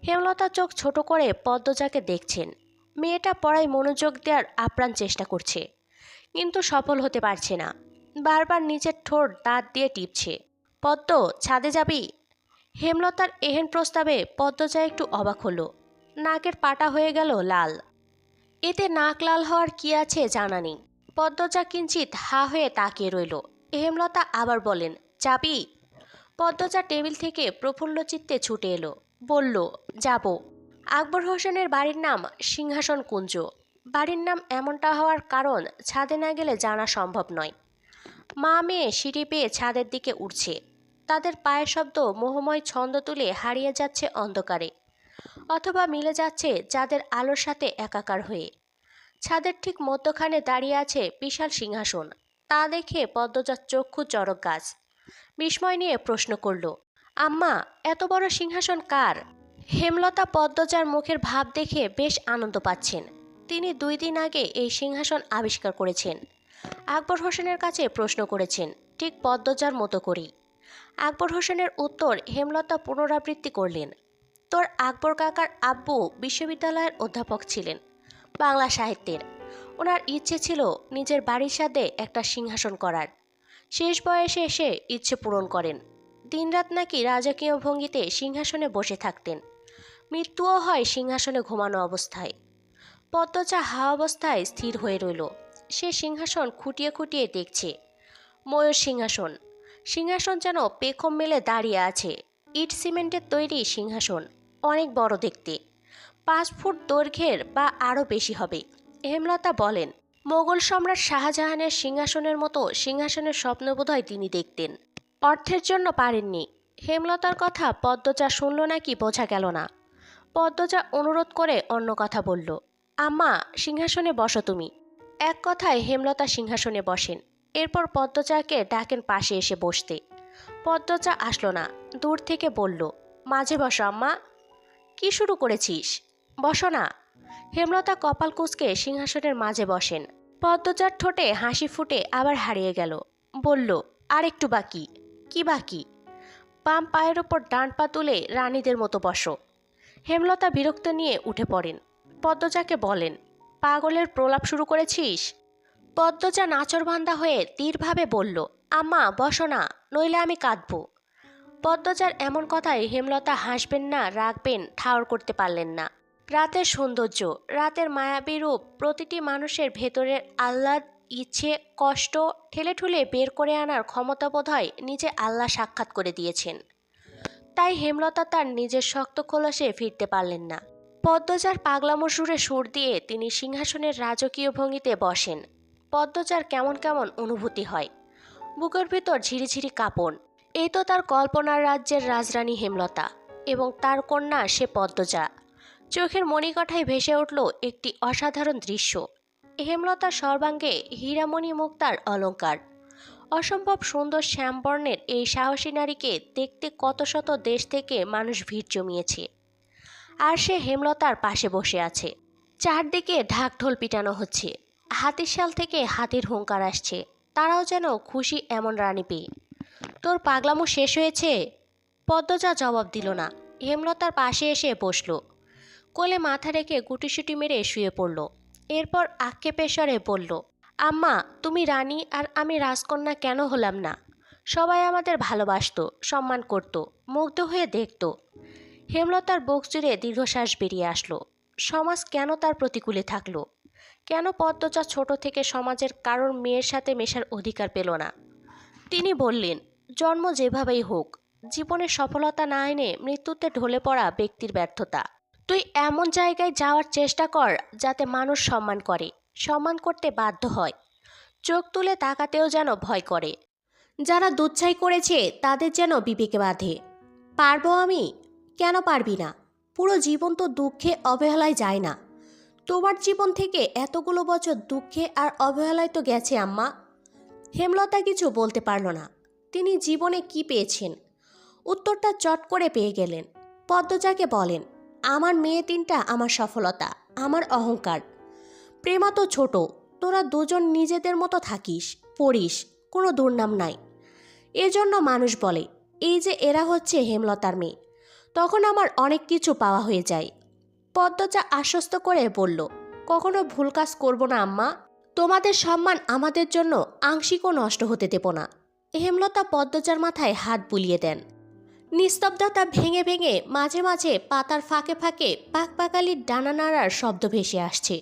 হেমলতা চোখ ছোট করে পদ্মজাকে দেখছেন। মেয়েটা পড়ায় মনোযোগ দেওয়ার আপ্রাণ চেষ্টা করছে, কিন্তু সফল হতে পারছে না। বারবার নিচের ঠোঁট দাঁত দিয়ে টিপছে। পদ্ম, ছাদে যাবি? হেমলতার এহেন প্রস্তাবে পদ্মজা একটু অবাক হলো। নাকের পাটা হয়ে গেল লাল। এতে নাক লাল হওয়ার কি আছে জানা নেই। পদ্মজা কিঞ্চিত হা হয়ে তাকিয়ে রইল। হেমলতা আবার বলেন, যাবি? পদ্মজা টেবিল থেকে প্রফুল্ল চিত্তে ছুটে এলো, বলল, যাব। আকবর হোসেনের বাড়ির নাম সিংহাসন কুঞ্জ। বাড়ির নাম এমনটা হওয়ার কারণ ছাদে না গেলে জানা সম্ভব নয়। মা মেয়ে সিঁড়ি পেয়ে ছাদের দিকে উঠছে। তাদের পায়ের শব্দ মোহময় ছন্দ তুলে হারিয়ে যাচ্ছে অন্ধকারে, অথবা মিলে যাচ্ছে চাঁদের আলোর সাথে একাকার হয়ে। ছাদের ঠিক মধ্যখানে দাঁড়িয়ে আছে বিশাল সিংহাসন। তা দেখে পদ্মজার চক্ষু চড়ক গাছ। বিস্ময় নিয়ে প্রশ্ন করল, আম্মা, এত বড় সিংহাসন কার? হেমলতা পদ্মজার মুখের ভাব দেখে বেশ আনন্দ পাচ্ছেন। তিনি 2 দিন আগে এই সিংহাসন আবিষ্কার করেছেন। আকবর হোসেনের কাছে প্রশ্ন করেছেন, ঠিক পদ্মজার মতো করেই। আকবর হোসেনের উত্তর হেমলতা পুনরাবৃত্তি করলেন, তোর আকবর কাকার আব্বু বিশ্ববিদ্যালয়ের অধ্যাপক ছিলেন, বাংলা সাহিত্যের। ওনার ইচ্ছে ছিল নিজের বাড়ির সাথে একটা সিংহাসন করার। শেষ বয়সে এসে ইচ্ছে পূরণ করেন। দিনরাত নাকি রাজকীয় ভঙ্গিতে সিংহাসনে বসে থাকতেন। মৃত্যুও হয় সিংহাসনে ঘুমানো অবস্থায়। পদ্মজা হা অবস্থায় স্থির হয়ে রইল। সে সিংহাসন খুঁটিয়ে খুঁটিয়ে দেখছে। ময়ূর সিংহাসন। সিংহাসন যেন পেখম মেলে দাঁড়িয়ে আছে। ইট সিমেন্টের তৈরি সিংহাসন, অনেক বড় দেখতে, 5 ফুট দৈর্ঘ্যের বা আরও বেশি হবে। হেমলতা বলেন, মোগল সম্রাট শাহজাহানের সিংহাসনের মতো সিংহাসনের স্বপ্ন বোধহয় তিনি দেখতেন। অর্থের জন্য পারেননি। হেমলতার কথা পদ্মজা শুনল নাকি বোঝা গেল না। পদ্মজা অনুরোধ করে অন্য কথা বলল, আম্মা, সিংহাসনে বসো তুমি। এক কথায় হেমলতা সিংহাসনে বসেন। এরপর পদ্মজাকে ডাকেন পাশে এসে বসতে। পদ্মজা আসলো না, দূর থেকে বলল, মাঝে বসো আম্মা। কি শুরু করেছিস? বসো না। হেমলতা কপাল কুঁচকে সিংহাসনের মাঝে বসেন। পদ্মজার ঠোঁটে হাসি ফুটে আবার হারিয়ে গেল। বলল, আর একটু বাকি। কি বাকি? বাম পায়ের ওপর ডান পা তুলে রানীদের মতো বসো। হেমলতা বিরক্ত নিয়ে উঠে পড়েন। পদ্মজাকে বলেন, পাগলের প্রলাপ শুরু করেছিস? পদ্মজা নাচরবান্ধা হয়ে তীরভাবে বলল, আম্মা বসো না, নইলে আমি কাঁদব। পদ্মজার এমন কথায় হেমলতা হাসবেন না রাখবেন ঠাওর করতে পারলেন না। রাতের সৌন্দর্য, রাতের মায়াবী রূপ প্রতিটি মানুষের ভেতরের আহ্লাদ, ইচ্ছে, কষ্ট ঠেলেঠুলে বের করে আনার ক্ষমতা বোধহয় নিজে আল্লাহ সাক্ষাৎ করে দিয়েছেন। তাই হেমলতা তার নিজের শক্ত খোলসে ফিরতে পারলেন না। পদ্মজার পাগলামো সুরে সুর দিয়ে তিনি সিংহাসনের রাজকীয় ভঙ্গিতে বসেন। পদ্মজার কেমন কেমন অনুভূতি হয়, বুকের ভিতর ঝিরিঝিরি কাঁপন। এই তো তার কল্পনার রাজ্যের রাজরানী হেমলতা এবং তার কন্যা সে পদ্মজা। চোখের মণিকঠায় ভেসে উঠল একটি অসাধারণ দৃশ্য। হেমলতার সর্বাঙ্গে হীরামণি মুক্তার অলঙ্কার। অসম্ভব সুন্দর শ্যামবর্ণের এই সাহসী নারীকে দেখতে কত শত দেশ থেকে মানুষ ভিড় জমিয়েছে। আর সে হেমলতার পাশে বসে আছে। চারদিকে ঢাকঢোল পিটানো হচ্ছে, হাতিশাল থেকে হাতির হুঙ্কার আসছে। তারাও যেন খুশি এমন রানী পেয়ে। তোর পাগলামো শেষ হয়েছে? পদ্মজা জবাব দিল না। হেমলতার পাশে এসে বসল, কোলে মাথা রেখে গুটিসুটি মেরে শুয়ে পড়ল। এরপর আক্ষেপের স্বরে বলল, আম্মা, তুমি রানী আর আমি রাজকন্যা কেন হলাম না? সবাই আমাদের ভালোবাসতো, সম্মান করত, মুগ্ধ হয়ে দেখত। হেমলতার বুক জুড়ে দীর্ঘশ্বাস বেরিয়ে আসলো। সমাজ কেন তার প্রতিকূলে থাকলো? কেন পদ্মজা ছোট থেকে সমাজের কারোর মেয়ের সাথে মেশার অধিকার পেল না? তিনি বললেন, জন্ম যেভাবেই হোক, জীবনের সফলতা না এনে মৃত্যুতে ঢলে পড়া ব্যক্তির ব্যর্থতা। তুই এমন জায়গায় যাওয়ার চেষ্টা কর যাতে মানুষ সম্মান করে, সম্মান করতে বাধ্য হয়, চোখ তুলে তাকাতেও যেন ভয় করে। যারা দুচ্ছাই করেছে তাদের যেন বিবেকে বাঁধে। পারবো আমি? কেন পারবি না? পুরো জীবন তো দুঃখে অবহেলায় যায় না। তোমার জীবন থেকে এতগুলো বছর দুঃখে আর অবহেলায় তো গেছে আম্মা। হেমলতা কিছু বলতে পারল না। তিনি জীবনে কি পেয়েছেন? উত্তরটা চট করে পেয়ে গেলেন। পদ্মজাকে বলেন, আমার মেয়ে তিনটা আমার সফলতা, আমার অহংকার। প্রেমা তো ছোট, তোরা দুজন নিজেদের মতো থাকিস, পড়িস, কোনো দুর্নাম নাই। এজন্য মানুষ বলে, এই যে এরা হচ্ছে হেমলতার মেয়ে। তখন আমার অনেক কিছু পাওয়া হয়ে যায়। পদ্মজা আশ্বস্ত করে বলল, কখনো ভুল কাজ করব না আম্মা। তোমাদের সম্মান আমাদের জন্য আংশিকও নষ্ট হতে দেব না। হেমলতা পদ্মজার মাথায় হাত বুলিয়ে দেন। নিস্তব্ধতা ভেঙে ভেঙে মাঝে মাঝে পাতার ফাঁকে ফাঁকে পাকপাকালির ডানা নাড়ার শব্দ ভেসে আসছে।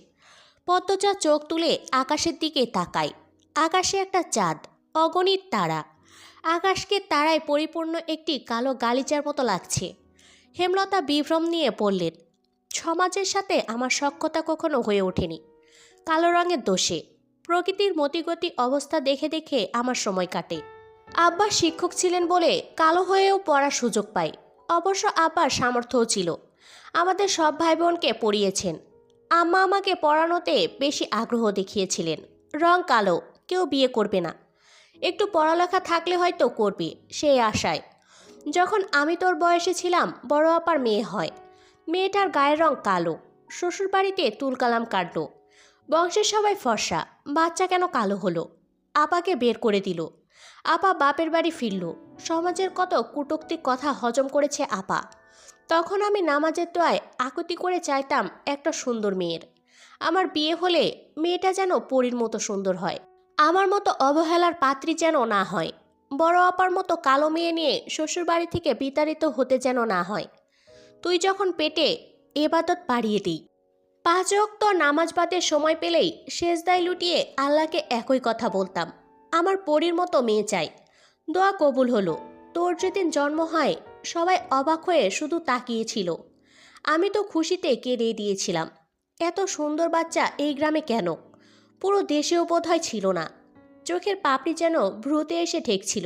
পদ্মজা চোখ তুলে আকাশের দিকে তাকায়। আকাশে একটা চাঁদ, অগণিত তারা। আকাশকে তারায় পরিপূর্ণ একটি কালো গালিচার মতো লাগছে। হেমলতা বিভ্রম নিয়ে বললেন, সমাজের সাথে আমার সখ্যতা কখনো হয়ে ওঠেনি। কালো রঙের দোষে প্রকৃতির মতিগতি অবস্থা দেখে দেখে আমার সময় কাটে। আব্বা শিক্ষক ছিলেন বলে কালো হয়েও পড়ার সুযোগ পাই। অবশ্য আব্বার সামর্থ্যও ছিল, আমাদের সব ভাই বোনকে পড়িয়েছেন। আম্মা আমাকে পড়ানোতে বেশি আগ্রহ দেখিয়েছিলেন। রং কালো, কেউ বিয়ে করবে না, একটু পড়ালেখা থাকলে হয়তো করবে, সেই আশায়। যখন আমি তোর বয়সে ছিলাম বড় আপার মেয়ে হয়। মেয়েটার গায়ের রং কালো, শ্বশুরবাড়িতে তুলকালাম কাটল। বংশের সবাই ফর্সা, বাচ্চা কেন কালো হলো? আপাকে বের করে দিল। আপা বাপের বাড়ি ফিরল। সমাজের কত কটূক্তি কথা হজম করেছে আপা। তখন আমি নামাজের দোয়ায় আকুতি করে চাইতাম একটা সুন্দর মেয়ের। আমার বিয়ে হলে মেয়েটা যেন পরীর মতো সুন্দর হয়, আমার মতো অবহেলার পাত্রী যেন না হয়, বড় আপার মতো কালো মেয়ে নিয়ে শ্বশুরবাড়ি থেকে বিতাড়িত হতে যেন না হয়। তুই যখন পেটে, এবাদত বাড়িয়ে দিই। 5 ওয়াক্ত নামাজ বাদের সময় পেলেই সেজদায় লুটিয়ে আল্লাহকে একই কথা বলতাম, আমার পরীর মতো মেয়ে চাই। দোয়া কবুল হলো। তোর যেদিন জন্ম হয় সবাই অবাক হয়ে শুধু তাকিয়েছিল। আমি তো খুশিতে কেঁদে দিয়েছিলাম। এত সুন্দর বাচ্চা এই গ্রামে কেন? পুরো দেশেও বোধহয় ছিল না। চোখের পাপড়ি যেন ভ্রুতে এসে ঠেকছিল।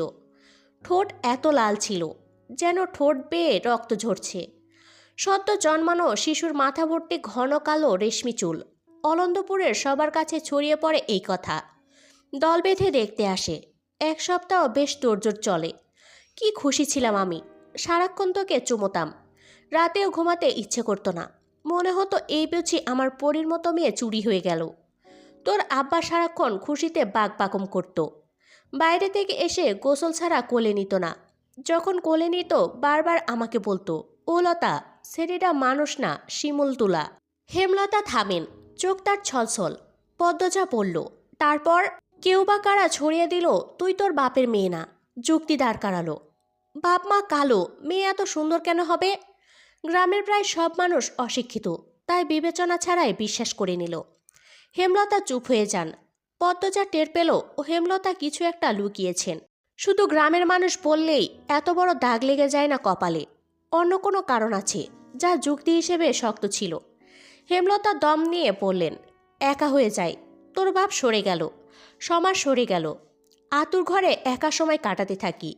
ঠোঁট এত লাল ছিল, যেন ঠোঁট বেয়ে রক্ত ঝরছে। সদ্য জন্মানো শিশুর মাথা ভর্তি ঘন কালো রেশমি চুল। অলন্দপুরের সবার কাছে ছড়িয়ে পড়ে এই কথা। দল বেঁধে দেখতে আসে। 1 সপ্তাহ বেশ তোড়জোড় চলে। কি খুশি ছিলাম আমি, সারাক্ষণ তোকে চুমোতাম। রাতেও ঘুমাতে ইচ্ছে করতো না, মনে হতো এই বুঝি আমার পরীর মতো মেয়ে চুরি হয়ে গেল। তোর আব্বা সারাক্ষণ খুশিতে বাকবাকম করত। বাইরে থেকে এসে গোসল ছাড়া কোলে নিত না। যখন কোলে নিত বারবার আমাকে বলতো, ও লতা, ছেলেটা মানুষ না, শিমুল তুলা। হেমলতা থামেন, চোখ তার ছলছল। পদ্মজা বলল, তারপর? কেউ বা কারা ছড়িয়ে দিল তুই তোর বাপের মেয়ে না, যুক্তি দাঁড় করালো। বাপ মা কালো, মেয়ে এত সুন্দর কেন হবে? গ্রামের প্রায় সব মানুষ অশিক্ষিত, তাই বিবেচনা ছাড়াই বিশ্বাস করে নিল। হেমলতা চুপ হয়ে যান। পদ্মজা টের পেল ও হেমলতা কিছু একটা লুকিয়েছেন। শুধু গ্রামের মানুষ বললেই এত বড় দাগ লেগে যায় না কপালে। অন্য কোনো কারণ আছে, যা যুক্তি হিসেবে শক্ত ছিল। হেমলতা দম নিয়ে বললেন, একা হয়ে যায়। তোর বাপ সরে গেল, সমাজ সরে গেল, আতুর ঘরে একা সময় কাটাতে থাকি।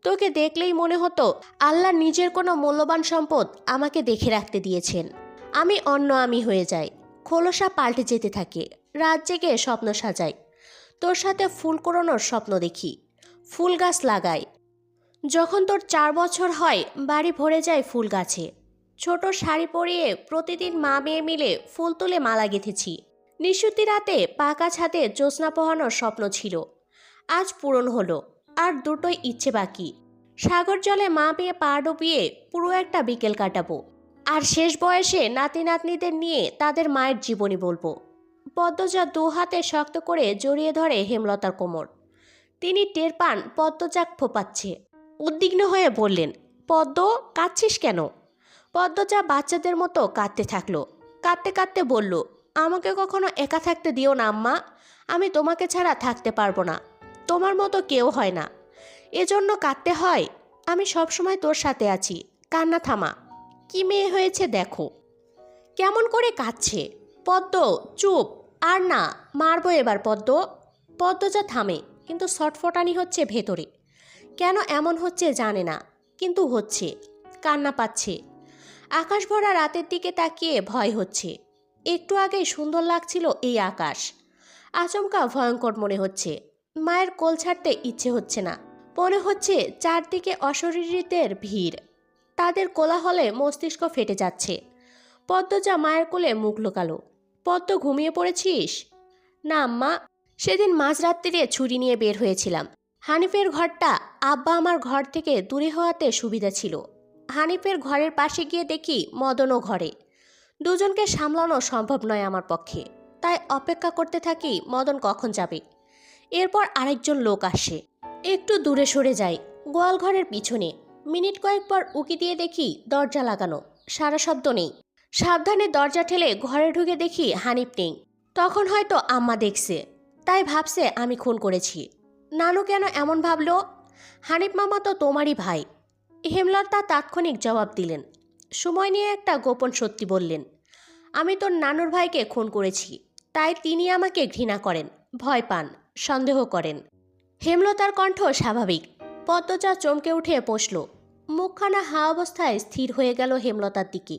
তোকে দেখলেই মনে হতো আল্লাহ নিজের কোনো মূল্যবান সম্পদ আমাকে দেখে রাখতে দিয়েছেন। আমি অন্য আমি হয়ে যাই, খোলসা পাল্টে যেতে থাকে, রাত জেগে স্বপ্ন সাজাই, তোর সাথে ফুল কুড়োনোর স্বপ্ন দেখি, ফুল গাছ লাগাই। যখন তোর 4 বছর হয় বাড়ি ভরে যায় ফুল গাছে। ছোট শাড়ি পরিয়ে প্রতিদিন মা মেয়ে মিলে ফুল তুলে মালা গেঁথেছি। নিশুতি রাতে পাকা ছাদে জ্যোৎস্না পোহানোর স্বপ্ন ছিল, আজ পূরণ হলো। আর দুটোই ইচ্ছে বাকি, সাগর জলে মা মেয়ে পা ডুবিয়ে পুরো একটা বিকেল কাটাবো। আর শেষ বয়সে নাতি নাতনিদের নিয়ে তাদের মায়ের জীবনী বলবো। পদ্মজা 2 হাতে শক্ত করে জড়িয়ে ধরে হেমলতার কোমর। তিনি টের পান পদ্মজা ফোপাচ্ছে। উদ্বিগ্ন হয়ে বললেন, পদ্ম, কাঁদছিস কেন? পদ্মজা বাচ্চাদের মতো কাঁদতে থাকলো। কাঁদতে কাঁদতে বলল, আমাকে কখনো একা থাকতে দিও না আম্মা। আমি তোমাকে ছাড়া থাকতে পারবো না। তোমার মতো কেউ হয় না, এজন্য কাঁদতে হয়। আমি সবসময় তোর সাথে আছি, কান্না থামা। কি মেয়ে হয়েছে দেখো, কেমন করে কাঁদছে। পদ্ম, চুপ, আর না, মারবো এবার পদ্ম। পদ্মজা থামে, কিন্তু ছটফটানি হচ্ছে ভেতরে। কেন এমন হচ্ছে জানে না, কিন্তু হচ্ছে। কান্না পাচ্ছে। আকাশ ভরা রাতের দিকে তাকিয়ে ভয় হচ্ছে। একটু আগেই সুন্দর লাগছিল এই আকাশ, আচমকা ভয়ঙ্কর মনে হচ্ছে। মায়ের কোল ছাড়তে ইচ্ছে হচ্ছে না। মনে হচ্ছে চারদিকে অশরীরীদের ভিড়, তাদের কোলাহলে মস্তিষ্ক ফেটে যাচ্ছে। পদ্মজা মায়ের কোলে মুখ লুকালো। পদ্ম, ঘুমিয়ে পড়েছিস? না আম্মা, সেদিন মাঝরাত্রিরে ছুরি নিয়ে বের হয়েছিলাম। হানিফের ঘরটা আব্বা আমার ঘর থেকে দূরে হওয়াতে সুবিধা ছিল। হানিফের ঘরের পাশে গিয়ে দেখি মদনও ঘরে। দুজনকে সামলানো সম্ভব নয় আমার পক্ষে, তাই অপেক্ষা করতে থাকি মদন কখন যাবে। এরপর আরেকজন লোক আসে। একটু দূরে সরে যাই, গোয়াল ঘরের পিছনে। মিনিট কয়েক পর উকি দিয়ে দেখি দরজা লাগানো, সারা শব্দ নেই। সাবধানে দরজা ঠেলে ঘরে ঢুকে দেখি হানিফ নেই। তখন হয়তো আম্মা দেখছে, তাই ভাবছে আমি খুন করেছি। নানু কেন এমন ভাবলো? হানিফ মামা তো তোমারই ভাই। হেমলতা তাৎক্ষণিক জবাব দিলেন। সময় নিয়ে একটা গোপন সত্যি বললেন, আমি তোর নানুর ভাইকে খুন করেছি, তাই তিনি আমাকে ঘৃণা করেন, ভয় পান, সন্দেহ করেন। হেমলতার কণ্ঠ স্বাভাবিক। পদ্মজা চমকে উঠে বসল। মুখখানা হা অবস্থায় স্থির হয়ে গেল হেমলতার দিকে।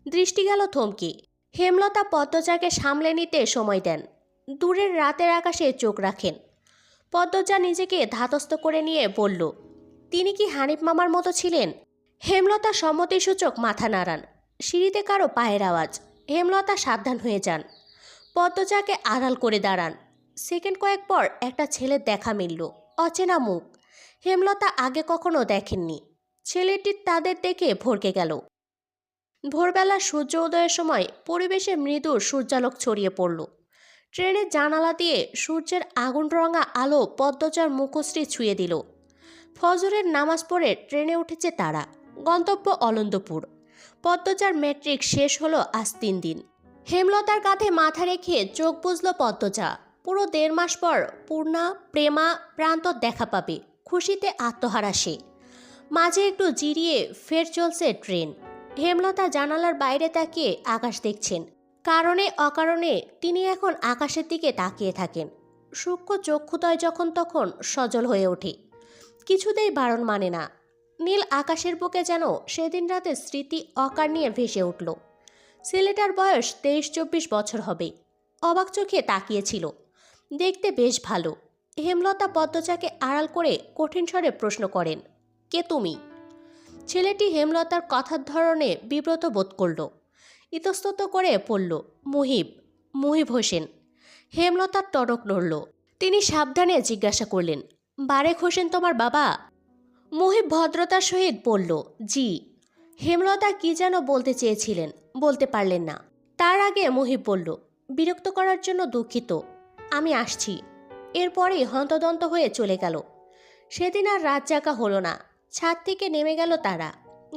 দৃষ্টি গেল থমকে। হেমলতা পদ্মজাকে সামলে নিতে সময় দেন। দূরের রাতের আকাশে চোখ রাখেন। পদ্মজা নিজেকে ধাতস্থ করে নিয়ে বলল, তিনি কি হানিফ মামার মতো ছিলেন? হেমলতা সম্মতিসূচক মাথা নাড়ান। সিঁড়িতে কারো পায়ের আওয়াজ। হেমলতা সাবধান হয়ে যান। পদ্মজাকে আড়াল করে দাঁড়ান। সেকেন্ড কয়েক পর একটা ছেলের দেখা মিলল, অচেনা মুখ। হেমলতা আগে কখনো দেখেননি। ছেলেটি তাদের দেখে ভরকে গেল। ভোরবেলা সূর্য উদয়ের সময় পরিবেশে মৃদু সূর্যালোক ছড়িয়ে পড়ল। ট্রেনের জানালা দিয়ে সূর্যের আগুন রঙা আলো পদ্মজার মুখশ্রী ছুঁয়ে দিল। ফজরের নামাজ পড়ে ট্রেনে উঠেছে তারা। গন্তব্য অলন্দপুর। পদ্মজার ম্যাট্রিক শেষ হলো আজ 3 দিন। হেমলতার কাঁধে মাথা রেখে চোখ বুঝল পদ্মজা। পুরো 1.5 মাস পর পূর্ণা, প্রেমা, প্রান্তর দেখা পাবে। খুশিতে আত্মহারা সে। মাঝে একটু জিরিয়ে ফের চলছে ট্রেন। হেমলতা জানালার বাইরে তাকিয়ে আকাশ দেখছেন। কারণে অকারণে তিনি এখন আকাশের দিকে তাকিয়ে থাকেন। সূক্ষ্ম চক্ষুদয় যখন তখন সজল হয়ে ওঠে। কিছুতেই বারণ মানে না। নীল আকাশের বুকে যেন সেদিন রাতে স্মৃতি অকার নিয়ে ভেসে উঠল। ছেলেটার বয়স 23-24 বছর হবে। অবাক চোখে তাকিয়েছিল। দেখতে বেশ ভালো। হেমলতা পদ্মজাকে আড়াল করে কঠিন স্বরে প্রশ্ন করেন, কে তুমি? ছেলেটি হেমলতার কথার ধরনে বিব্রত বোধ করল। ইতস্তত করে পড়ল, মুহিব, মুহিব হোসেন। হেমলতার টনক নড়ল। তিনি সাবধানে জিজ্ঞাসা করলেন, বারেক হোসেন তোমার বাবা? মুহিব ভদ্রতার সহিত বলল, জি। হেমলতা কি যেন বলতে চেয়েছিলেন, বলতে পারলেন না। তার আগে মুহিব বলল, বিরক্ত করার জন্য দুঃখিত, আমি আসছি। এরপরেই হন্তদন্ত হয়ে চলে গেল। সেদিন আর রাত জাগা হলো না। ছাদ থেকে নেমে গেল তারা।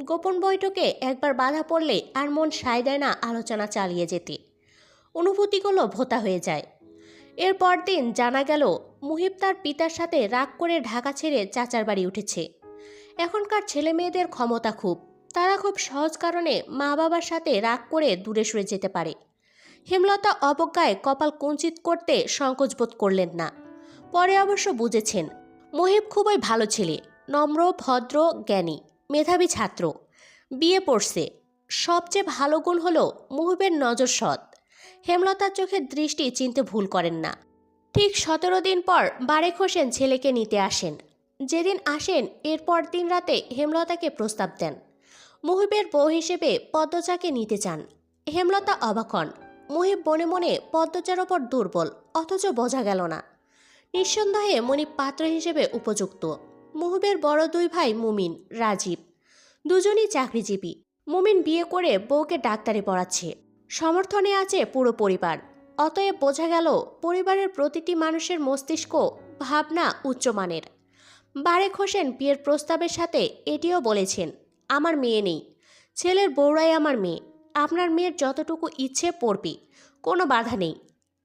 গোপন বৈঠকে একবার বাধা পড়লে আর মন সায় দেয় না আলোচনা চালিয়ে যেতে। অনুভূতিগুলো ভোতা হয়ে যায়। এর পরদিন জানা গেল মুহিব তার পিতার সাথে রাগ করে ঢাকা ছেড়ে চাচার বাড়ি উঠেছে। এখনকার ছেলে মেয়েদের ক্ষমতা খুব। তারা খুব সহজ কারণে মা বাবার সাথে রাগ করে দূরে সরে যেতে পারে। হেমলতা অবজ্ঞায় কপাল কুঞ্চিত করতে সংকোচ বোধ করলেন না। পরে অবশ্য বুঝেছেন মহিব খুবই ভালো ছেলে, নম্র, ভদ্র, জ্ঞানী, মেধাবী ছাত্র, বিয়ে পড়ছে। সবচেয়ে ভালো গুণ হলো মুহিবের নজর সৎ। হেমলতার চোখের দৃষ্টি চিনতে ভুল করেন না। ঠিক 17 দিন পর বারেক হোসেন ছেলেকে নিতে আসেন। যেদিন আসেন এরপর দিন রাতে হেমলতাকে প্রস্তাব দেন মুহিবের বউ হিসেবে পদ্মজাকে নিতে চান। হেমলতা অবাক হন। মুহিব মনে মনে পদ্মজার ওপর দুর্বল, অথচ বোঝা গেল না। নিঃসন্দেহে মনিব পাত্র হিসেবে উপযুক্ত। মুহিবের বড় দুই ভাই মুমিন, রাজীব, দুজনই চাকরিজীবী। মুমিন বিয়ে করে বউকে ডাক্তারি পড়াচ্ছে। সমর্থনে আছে পুরো পরিবার। অতএব বোঝা গেল পরিবারের প্রতিটি মানুষের মস্তিষ্ক, ভাবনা উচ্চমানের। বারেক হোসেন বিয়ের প্রস্তাবের সাথে এটিও বলেছেন, আমার মেয়ে নেই, ছেলের বউরাই আমার মেয়ে। আপনার মেয়ের যতটুকু ইচ্ছে পড়বে, কোনো বাধা নেই।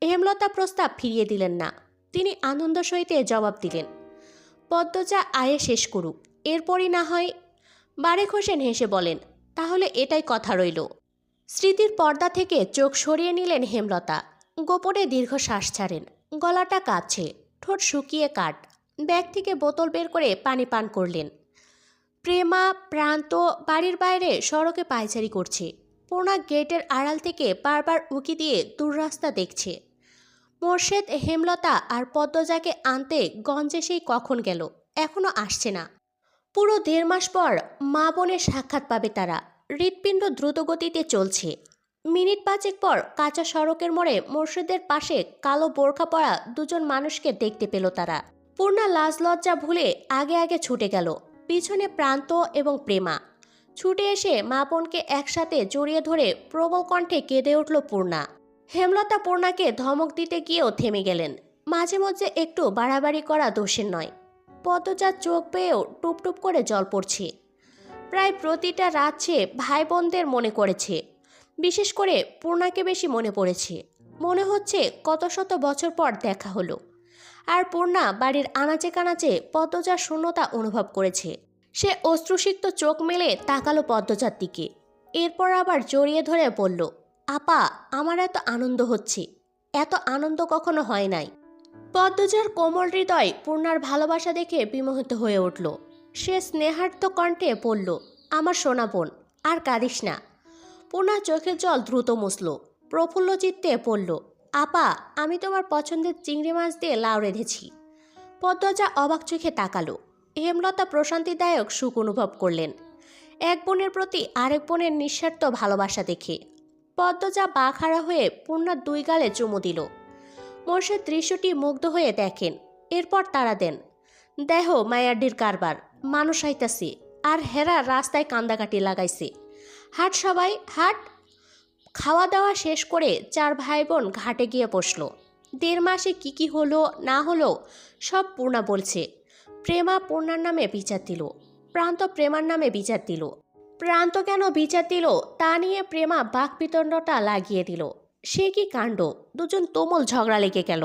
হেমলতা প্রস্তাব ফিরিয়ে দিলেন না। তিনি আনন্দ সহিতে জবাব দিলেন, পদ্মজা আয়ে শেষ করুক, এরপরই না হয়। বারেক হোসেন হেসে বলেন, তাহলে এটাই কথা রইল। স্মৃতির পর্দা থেকে চোখ সরিয়ে নিলেন হেমলতা। গোপনে দীর্ঘশ্বাস ছাড়েন। গলাটা কাঁপছে, ঠোঁট শুকিয়ে কাঠ। ব্যাগ থেকে বোতল বের করে পানি পান করলেন। প্রেমা, প্রান্ত বাড়ির বাইরে সড়কে পায়চারি করছে। পূর্ণা গেটের আড়াল থেকে বারবার উকি দিয়ে দূর রাস্তা দেখছে। মোর্শেদ, হেমলতা আর পদ্মজাকে আনতে গঞ্জে সেই কখন গেল, এখনো আসছে না। পুরো 1.5 মাস পর মা বোনের সাক্ষাৎ পাবে তারা। হৃৎপিণ্ড দ্রুতগতিতে চলছে। মিনিট 5 পর কাঁচা সড়কের মোড়ে মোর্শেদের পাশে কালো বোরখা পরা দুজন মানুষকে দেখতে পেল তারা। পূর্ণা লাজ লজ্জা ভুলে আগে আগে ছুটে গেল। পিছনে প্রান্ত এবং প্রেমা। ছুটে এসে মা বোনকে একসাথে জড়িয়ে ধরে প্রবল কণ্ঠে কেঁদে উঠল পূর্ণা। হেমলতা পূর্ণাকে ধমক দিতে গিয়েও থেমে গেলেন। মাঝে মধ্যে একটু বাড়াবাড়ি করা দোষের নয়। পদ্মজার চোখ বেয়েও টুপটুপ করে জল পড়ছে। প্রায় প্রতিটা রাত সে ভাই বোনদের মনে করেছে। বিশেষ করে পূর্ণাকে বেশি মনে পড়েছে। মনে হচ্ছে কত শত বছর পর দেখা হলো। আর পূর্ণা বাড়ির আনাচে কানাচে পদ্মজার শূন্যতা অনুভব করেছে। সে অশ্রুসিক্ত চোখ মেলে তাকালো পদ্মজার দিকে। এরপর আবার জড়িয়ে ধরে বলল, আপা, আমার এত আনন্দ হচ্ছে, এত আনন্দ কখনো হয় নাই। পদ্মজার কোমল হৃদয় পূর্ণার ভালোবাসা দেখে বিমোহিত হয়ে উঠল। সে স্নেহার্থ কণ্ঠে বলল, আমার সোনা বোন, আর কাঁদিস না। পূর্ণার চোখের জল দ্রুত মুছল। প্রফুল্ল চিত্তে বলল, আপা, আমি তোমার পছন্দের চিংড়ি মাছ দিয়ে লাউ রেঁধেছি। পদ্মজা অবাক চোখে তাকালো। হেমলতা প্রশান্তিদায়ক সুখ অনুভব করলেন এক বোনের প্রতি আরেক বোনের নিঃস্বার্থ ভালোবাসা দেখে। পদ্মজা বাঁখাড়া হয়ে পূর্ণার 2 গালে চুমু দিল। মোর্শেদ দৃশ্যটি মুগ্ধ হয়ে দেখেন। এরপর তাড়া দেন, দেহ মায়াড্ডির কারবার, মানুষ আইতাছে, আর হেরা রাস্তায় কান্দাকাটি লাগাইছে। হাট সবাই, হাট। খাওয়া দাওয়া শেষ করে 4 ভাই বোন ঘাটে গিয়ে বসল। 1.5 মাসে কি হলো না হলো সব পূর্ণা বলছে। প্রেমা পূর্ণার নামে বিচার দিল, প্রান্ত প্রেমার নামে বিচার দিল। প্রান্ত কেন বিচার দিল তা নিয়ে প্রেমা বাকবিতণ্ডটা লাগিয়ে দিল। সে কি কাণ্ড! দুজন তুমুল ঝগড়া লেগে গেল।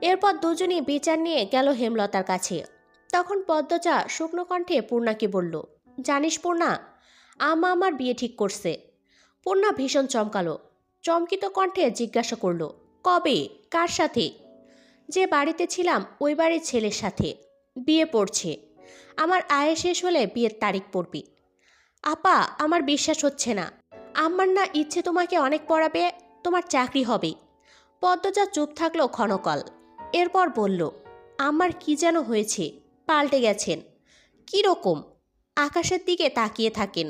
এরপর দুজনই বিচার নিয়ে গেল হেমলতার কাছে। তখন পদ্মজা শুকনো কণ্ঠে পূর্ণাকে বলল, জানিস পূর্ণা, আম্মা আমার বিয়ে ঠিক করছে। পূর্ণা ভীষণ চমকালো। চমকিত কণ্ঠে জিজ্ঞাসা করল, কবে, কার সাথে? যে বাড়িতে ছিলাম ওই বাড়ির ছেলের সাথে। বিয়ে পড়ছে, আমার আয় শেষ হলে বিয়ের তারিখ পড়বি। আপা, আমার বিশ্বাস হচ্ছে না। আম্মার না ইচ্ছে তোমাকে অনেক পড়াবে, তোমার চাকরি হবে। পদ্মজা চুপ থাকলো ক্ষণকাল। এরপর বলল, আমার কি যেন হয়েছে, পাল্টে গেছেন। কি রকম? আকাশের দিকে তাকিয়ে থাকেন।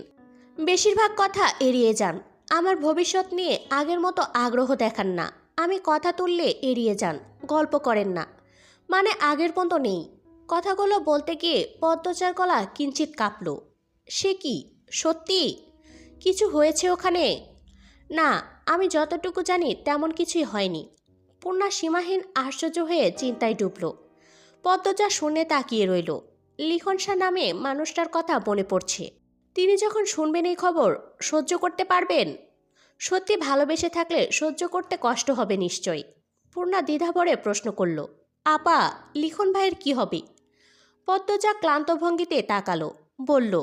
বেশিরভাগ কথা এড়িয়ে যান। আমার ভবিষ্যৎ নিয়ে আগের মতো আগ্রহ দেখান না। আমি কথা তুললে এড়িয়ে যান, গল্প করেন না। মানে আগের মতো নেই। কথাগুলো বলতে গিয়ে পদ্মজার গলা কিঞ্চিত কাঁপল। সে কি সত্যি কিছু হয়েছে ওখানে? না, আমি যতটুকু জানি তেমন কিছুই হয়নি। পূর্ণা সীমাহীন আশ্চর্য হয়ে চিন্তায় ডুবল। পদ্মজা শুনে তাকিয়ে রইল। লিখন শাহ নামে মানুষটার কথা মনে পড়ছে। তিনি যখন শুনবেন এই খবর, সহ্য করতে পারবেন? সত্যি ভালোবেসে থাকলে সহ্য করতে কষ্ট হবে নিশ্চয়। পূর্ণা দ্বিধাভরে প্রশ্ন করল, আপা, লিখন ভাইয়ের কি হবে? পদ্মজা ক্লান্ত ভঙ্গিতে তাকালো, বলল,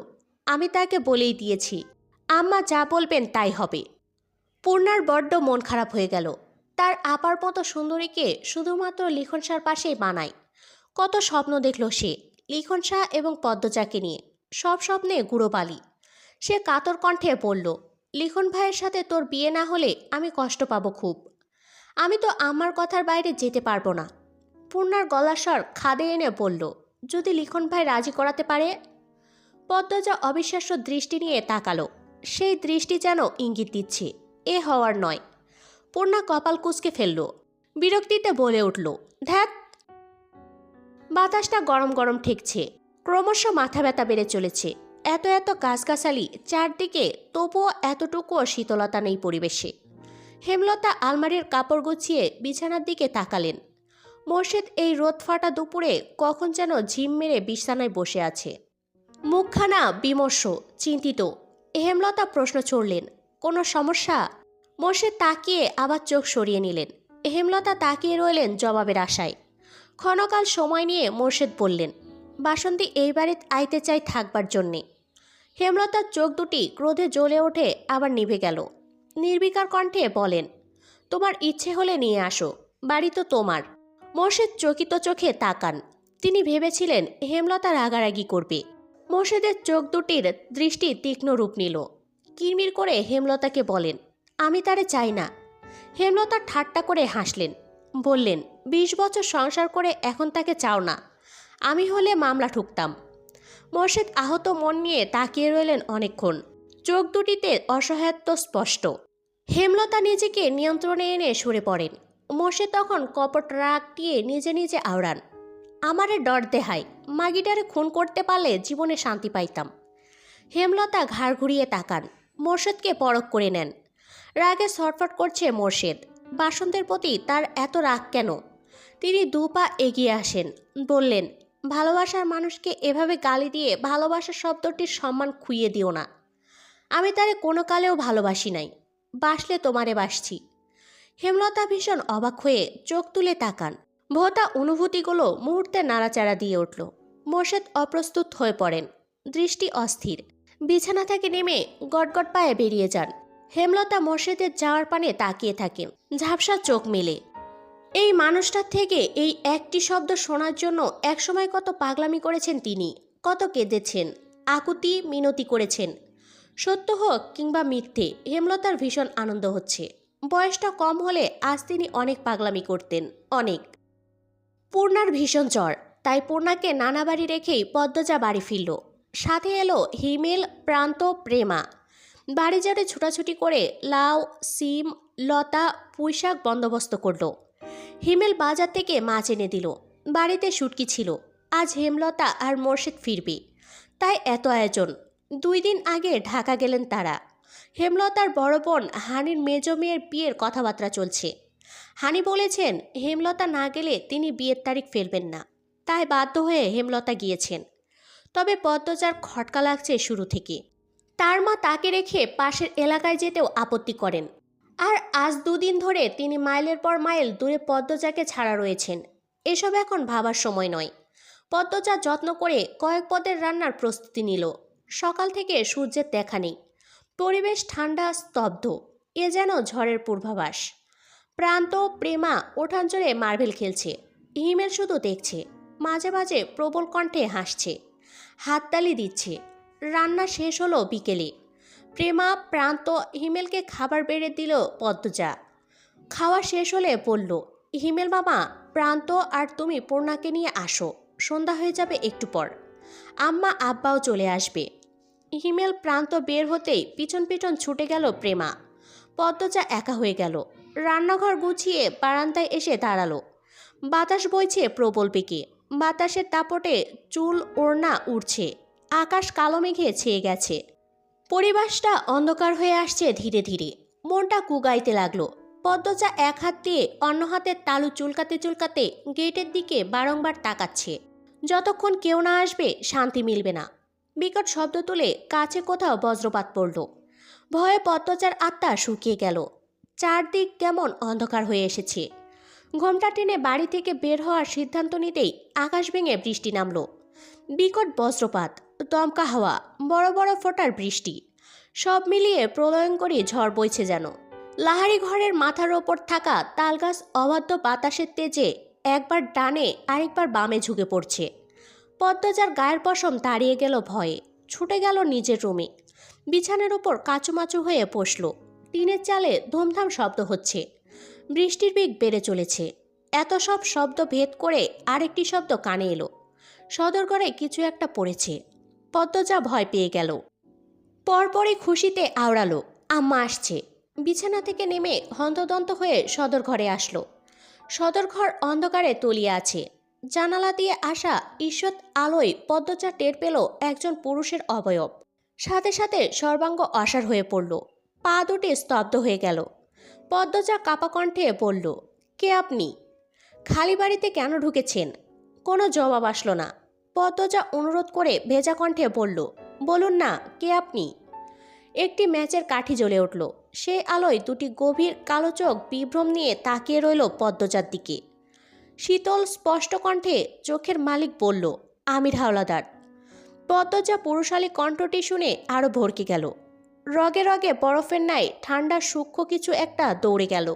আমি তাকে বলেই দিয়েছি, আম্মা যা বলবেন তাই হবে। পূর্ণার বড্ড মন খারাপ হয়ে গেল। তার আপার মতো সুন্দরীকে শুধুমাত্র লিখন শাহর পাশেই মানায়। কত স্বপ্ন দেখল সে লিখন শাহ এবং পদ্মজাকে নিয়ে, সব স্বপ্নে গুঁড়োবালি। সে কাতর কণ্ঠে বলল, লিখন ভাইয়ের সাথে তোর বিয়ে না হলে আমি কষ্ট পাবো খুব। আমি তো আমার কথার বাইরে যেতে পারবো না। পূর্ণার গলার স্বর খাদে এনে বলল, যদি লিখন ভাই রাজি করাতে পারে। পদ্মজা অবিশ্বাস্য দৃষ্টি নিয়ে তাকালো। সেই দৃষ্টি যেন ইঙ্গিত দিচ্ছে এ হওয়ার নয়। পূর্ণা কপাল কুঁচকে ফেলল, বিরক্তিতে বলে উঠল, ধ্যাত। বাতাসটা গরম গরম ঠেকছে, ক্রমশ মাথা ব্যথা বেড়ে চলেছে। এত এত গাছগাছালি চারদিকে, তবুও এতটুকুও শীতলতা নেই পরিবেশে। হেমলতা আলমারির কাপড় গুছিয়ে বিছানার দিকে তাকালেন। মোর্শেদ এই রোদ ফাটা দুপুরে কখন যেন ঝিম মেরে বিছানায় বসে আছে, মুখখানা বিমর্ষ, চিন্তিত। হেমলতা প্রশ্ন ছড়লেন, কোনো সমস্যা? মোর্শেদ তাকিয়ে আবার চোখ সরিয়ে নিলেন। হেমলতা তাকিয়ে রইলেন জবাবের আশায়। ক্ষণকাল সময় নিয়ে মোর্শেদ বললেন, বাসন্তী এই বাড়িতে আইতে চাই থাকবার জন্যে। হেমলতার চোখ দুটি ক্রোধে জ্বলে ওঠে, আবার নিভে গেল। নির্বিকার কণ্ঠে বলেন, তোমার ইচ্ছে হলে নিয়ে আসো, বাড়ি তো তোমার। মোর্শেদ চকিত চোখে তাকান। তিনি ভেবেছিলেন হেমলতা রাগারাগি করবে। মোর্শেদের চোখ দুটির দৃষ্টি তীক্ষ্ণ রূপ নিল। কিরমির করে হেমলতাকে বলেন, আমি তারে চাই না। হেমলতা ঠাট্টা করে হাসলেন, বললেন, 20 বছর সংসার করে এখন তাকে চাও না? আমি হলে মামলা ঠুকতাম। মোর্শেদ আহত মন নিয়ে তাকিয়ে রইলেন অনেকক্ষণ। চোখ দুটিতে অসহায়ত্ব স্পষ্ট। হেমলতা নিজেকে নিয়ন্ত্রণে এনে সরে পড়েন। মোর্শেদ তখন কপট রাগ দিয়ে নিজে নিজে আওড়ান, আমারে ডর দেহাই, মাগিটারে খুন করতে পারলে জীবনে শান্তি পাইতাম। হেমলতা ঘাড় ঘুরিয়ে তাকান, মোর্শেদকে পরখ করে নেন। রাগে ছটফট করছে মোর্শেদ। বাসন্তের প্রতি তার এত রাগ কেন? তিনি 2 পা এগিয়ে আসেন, বললেন, ভালোবাসার মানুষকে এভাবে গালি দিয়ে ভালোবাসার শব্দটির সম্মান খুইয়ে দিও না। আমি তারে কোনো কালেও ভালোবাসি নাই, বাসলে তোমারে বাসছি। হেমলতা ভীষণ অবাক হয়ে চোখ তুলে তাকান। ভোতা অনুভূতিগুলো মুহূর্তে নাড়াচাড়া দিয়ে উঠল। মোর্শেদ অপ্রস্তুত হয়ে পড়েন, দৃষ্টি অস্থির। বিছানা থেকে নেমে গটগট পায়ে বেরিয়ে যান। হেমলতা মোর্শেদের যাওয়ার পানে তাকিয়ে থাকেন, ঝাপসা চোখ মেলে। এই মানুষটার থেকে এই একটি শব্দ শোনার জন্য একসময় কত পাগলামি করেছেন তিনি, কত কেঁদেছেন, আকুতি মিনতি করেছেন। সত্য হোক কিংবা মিথ্যে, হেমলতার ভীষণ আনন্দ হচ্ছে। বয়সটা কম হলে আজ তিনি অনেক পাগলামি করতেন, অনেক। পূর্ণার ভীষণ জ্বর, তাই পূর্ণাকে নানা বাড়ি রেখেই পদ্মজা বাড়ি ফিরল। সাথে এলো হিমেল, প্রান্ত, প্রেমা। বাড়ি যারে ছুটাছুটি করে লাউ, সিম, লতা, পুঁইশাক বন্দোবস্ত করল। হিমেল বাজার থেকে মাছ এনে দিল। বাড়িতে শুটকি ছিল। আজ হেমলতা আর মোর্শেদ ফিরবে, তাই এত আয়োজন। 2 দিন আগে ঢাকা গেলেন তারা। হেমলতার বড় বোন হানির মেজ মেয়ের বিয়ের কথাবার্তা চলছে। হানি বলেছেন হেমলতা না গেলে তিনি বিয়ের তারিখ ফেলবেন না, তাই বাধ্য হয়ে হেমলতা গিয়েছেন। তবে পদ্মজার খটকা লাগছে শুরু থেকে। তার মা তাকে রেখে পাশের এলাকায় যেতেও আপত্তি করেন। আর আজ 2 দিন ধরে তিনি মাইলের পর মাইল দূরে পদ্মজাকে ছাড়া রয়েছেন। এসব এখন ভাবার সময় নয়। পদ্মজা যত্ন করে কয়েক পদের রান্নার প্রস্তুতি নিল। সকাল থেকে সূর্যের দেখা নেই। পরিবেশ ঠান্ডা, স্তব্ধ, এ যেন ঝড়ের পূর্বাভাস। প্রান্ত, প্রেমা উঠান জুড়ে মার্বেল খেলছে। হিমেল শুধু দেখছে, মাঝে মাঝে প্রবল কণ্ঠে হাসছে, হাততালি দিচ্ছে। রান্না শেষ হলো বিকেলে। প্রেমা, প্রান্ত, হিমেলকে খাবার বেড়ে দিল পদ্মজা। খাওয়া শেষ হলে বলল, হিমেল মামা, প্রান্ত আর তুমি পূর্ণাকে নিয়ে আসো, সন্ধ্যা হয়ে যাবে একটু পর। আম্মা আব্বাও চলে আসবে। হিমেল, প্রান্ত বের হতেই পিছন পিছন ছুটে গেল প্রেমা। পদ্মজা একা হয়ে গেল। রান্নাঘর গুছিয়ে বারান্দায় এসে দাঁড়ালো। বাতাস বইছে প্রবল বেগে। বাতাসের দাপটে চুল ওড়না উড়ছে। আকাশ কালো মেঘে ছেয়ে গেছে। পরিবেশটা অন্ধকার হয়ে আসছে ধীরে ধীরে। মনটা কুগাইতে লাগলো। পদ্মজা এক হাত দিয়ে অন্য হাতের তালু চুলকাতে চুলকাতে গেটের দিকে বারংবার তাকাচ্ছে। যতক্ষণ কেউ না আসবে শান্তি মিলবে না। বিকট শব্দ তুলে কাছে কোথাও বজ্রপাত পড়ল। ভয়ে পদ্মজার আত্মা শুকিয়ে গেল। চারদিক কেমন অন্ধকার হয়ে এসেছে। ঘোমটা টেনে বাড়ি থেকে বের হওয়ার সিদ্ধান্ত নিতেই আকাশ ভেঙে বৃষ্টি নামল। বিকট বজ্রপাত, দমকা হাওয়া, বড় বড় ফোঁটার বৃষ্টি, সব মিলিয়ে প্রলয়ঙ্করী ঝড় বইছে যেন। লাহারি ঘরের মাথার ওপর থাকা তালগাছ অবাধ্য বাতাসের তেজে একবার ডানে আরেকবার বামে ঝুঁকে পড়ছে। পদ্মজার গায়ের পশম দাঁড়িয়ে গেল ভয়ে, ছুটে গেল নিজের রুমে। বিছানার ওপর কাচুমাচু হয়ে বসল। টিনের চালে ধুমধাম শব্দ হচ্ছে, বৃষ্টির বেগ বেড়ে চলেছে। এত সব শব্দ ভেদ করে আরেকটি শব্দ কানে এলো, সদরঘরে কিছু একটা পড়েছে। পদ্মজা ভয় পেয়ে গেল। পরপরই খুশিতে আওড়ালো, আম্মা আসছে। বিছানা থেকে নেমে হন্তদন্ত হয়ে সদরঘরে আসলো। সদরঘর অন্ধকারে তলিয়ে আছে। জানালা দিয়ে আসা ঈষৎ আলোয় পদ্মজা টের পেল একজন পুরুষের অবয়ব। সাথে সাথে সর্বাঙ্গ অসাড় হয়ে পড়ল, পা দুটি স্তব্ধ হয়ে গেল। পদ্মজা কাপা কণ্ঠে বলল, কে আপনি? খালি বাড়িতে কেন ঢুকেছেন? কোনো জবাব আসলো না। পদ্মজা অনুরোধ করে ভেজা কণ্ঠে বলল, বলুন না, কে আপনি? একটি ম্যাচের কাঠি জ্বলে উঠল। সেই আলোয় দুটি গভীর কালো চোখ বিভ্রম নিয়ে তাকিয়ে রইল পদ্মজার দিকে। শীতল স্পষ্ট কণ্ঠে চোখের মালিক বলল, আমির হাওলাদার। পদ্মজা পুরুষালী কণ্ঠটি শুনে আরও ভড়কে গেল। রগে রগে বরফের ন্যায় ঠান্ডা সূক্ষ্ম কিছু একটা দৌড়ে গেল।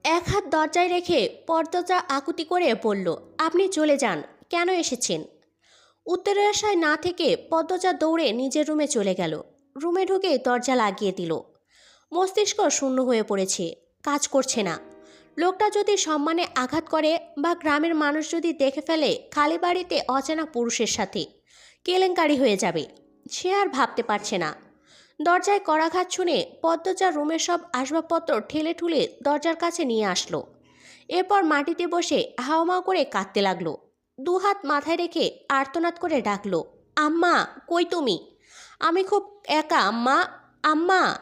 এক হাত দরজায় রেখে পদ্মজা আকুতি করে বলল, আপনি চলে যান, কেন এসেছেন? উত্তরের আশায় না থেকে পদ্মজা দৌড়ে নিজের রুমে চলে গেল। রুমে ঢুকে দরজা লাগিয়ে দিল। মস্তিষ্ক শূন্য হয়ে পড়েছে, কাজ করছে না। লোকটা যদি সম্মানে আঘাত করে বা গ্রামের মানুষ যদি দেখে ফেলে খালি বাড়িতে অচেনা পুরুষের সাথে, কেলেঙ্কারি হয়ে যাবে। সে আর ভাবতে পারছে না। দরজায় করাঘাত শুনে পদ্মজা রুমের সব আসবাবপত্র ঠেলে ঠুলে দরজার কাছে নিয়ে আসলো। এরপর মাটিতে বসে হাওমাও করে কাঁদতে লাগলো। দুহাত মাথায় রেখে আর্তনাদ করে ডাকলো, আম্মা, কই তুমি? আমি খুব একা আম্মা, আম্মা।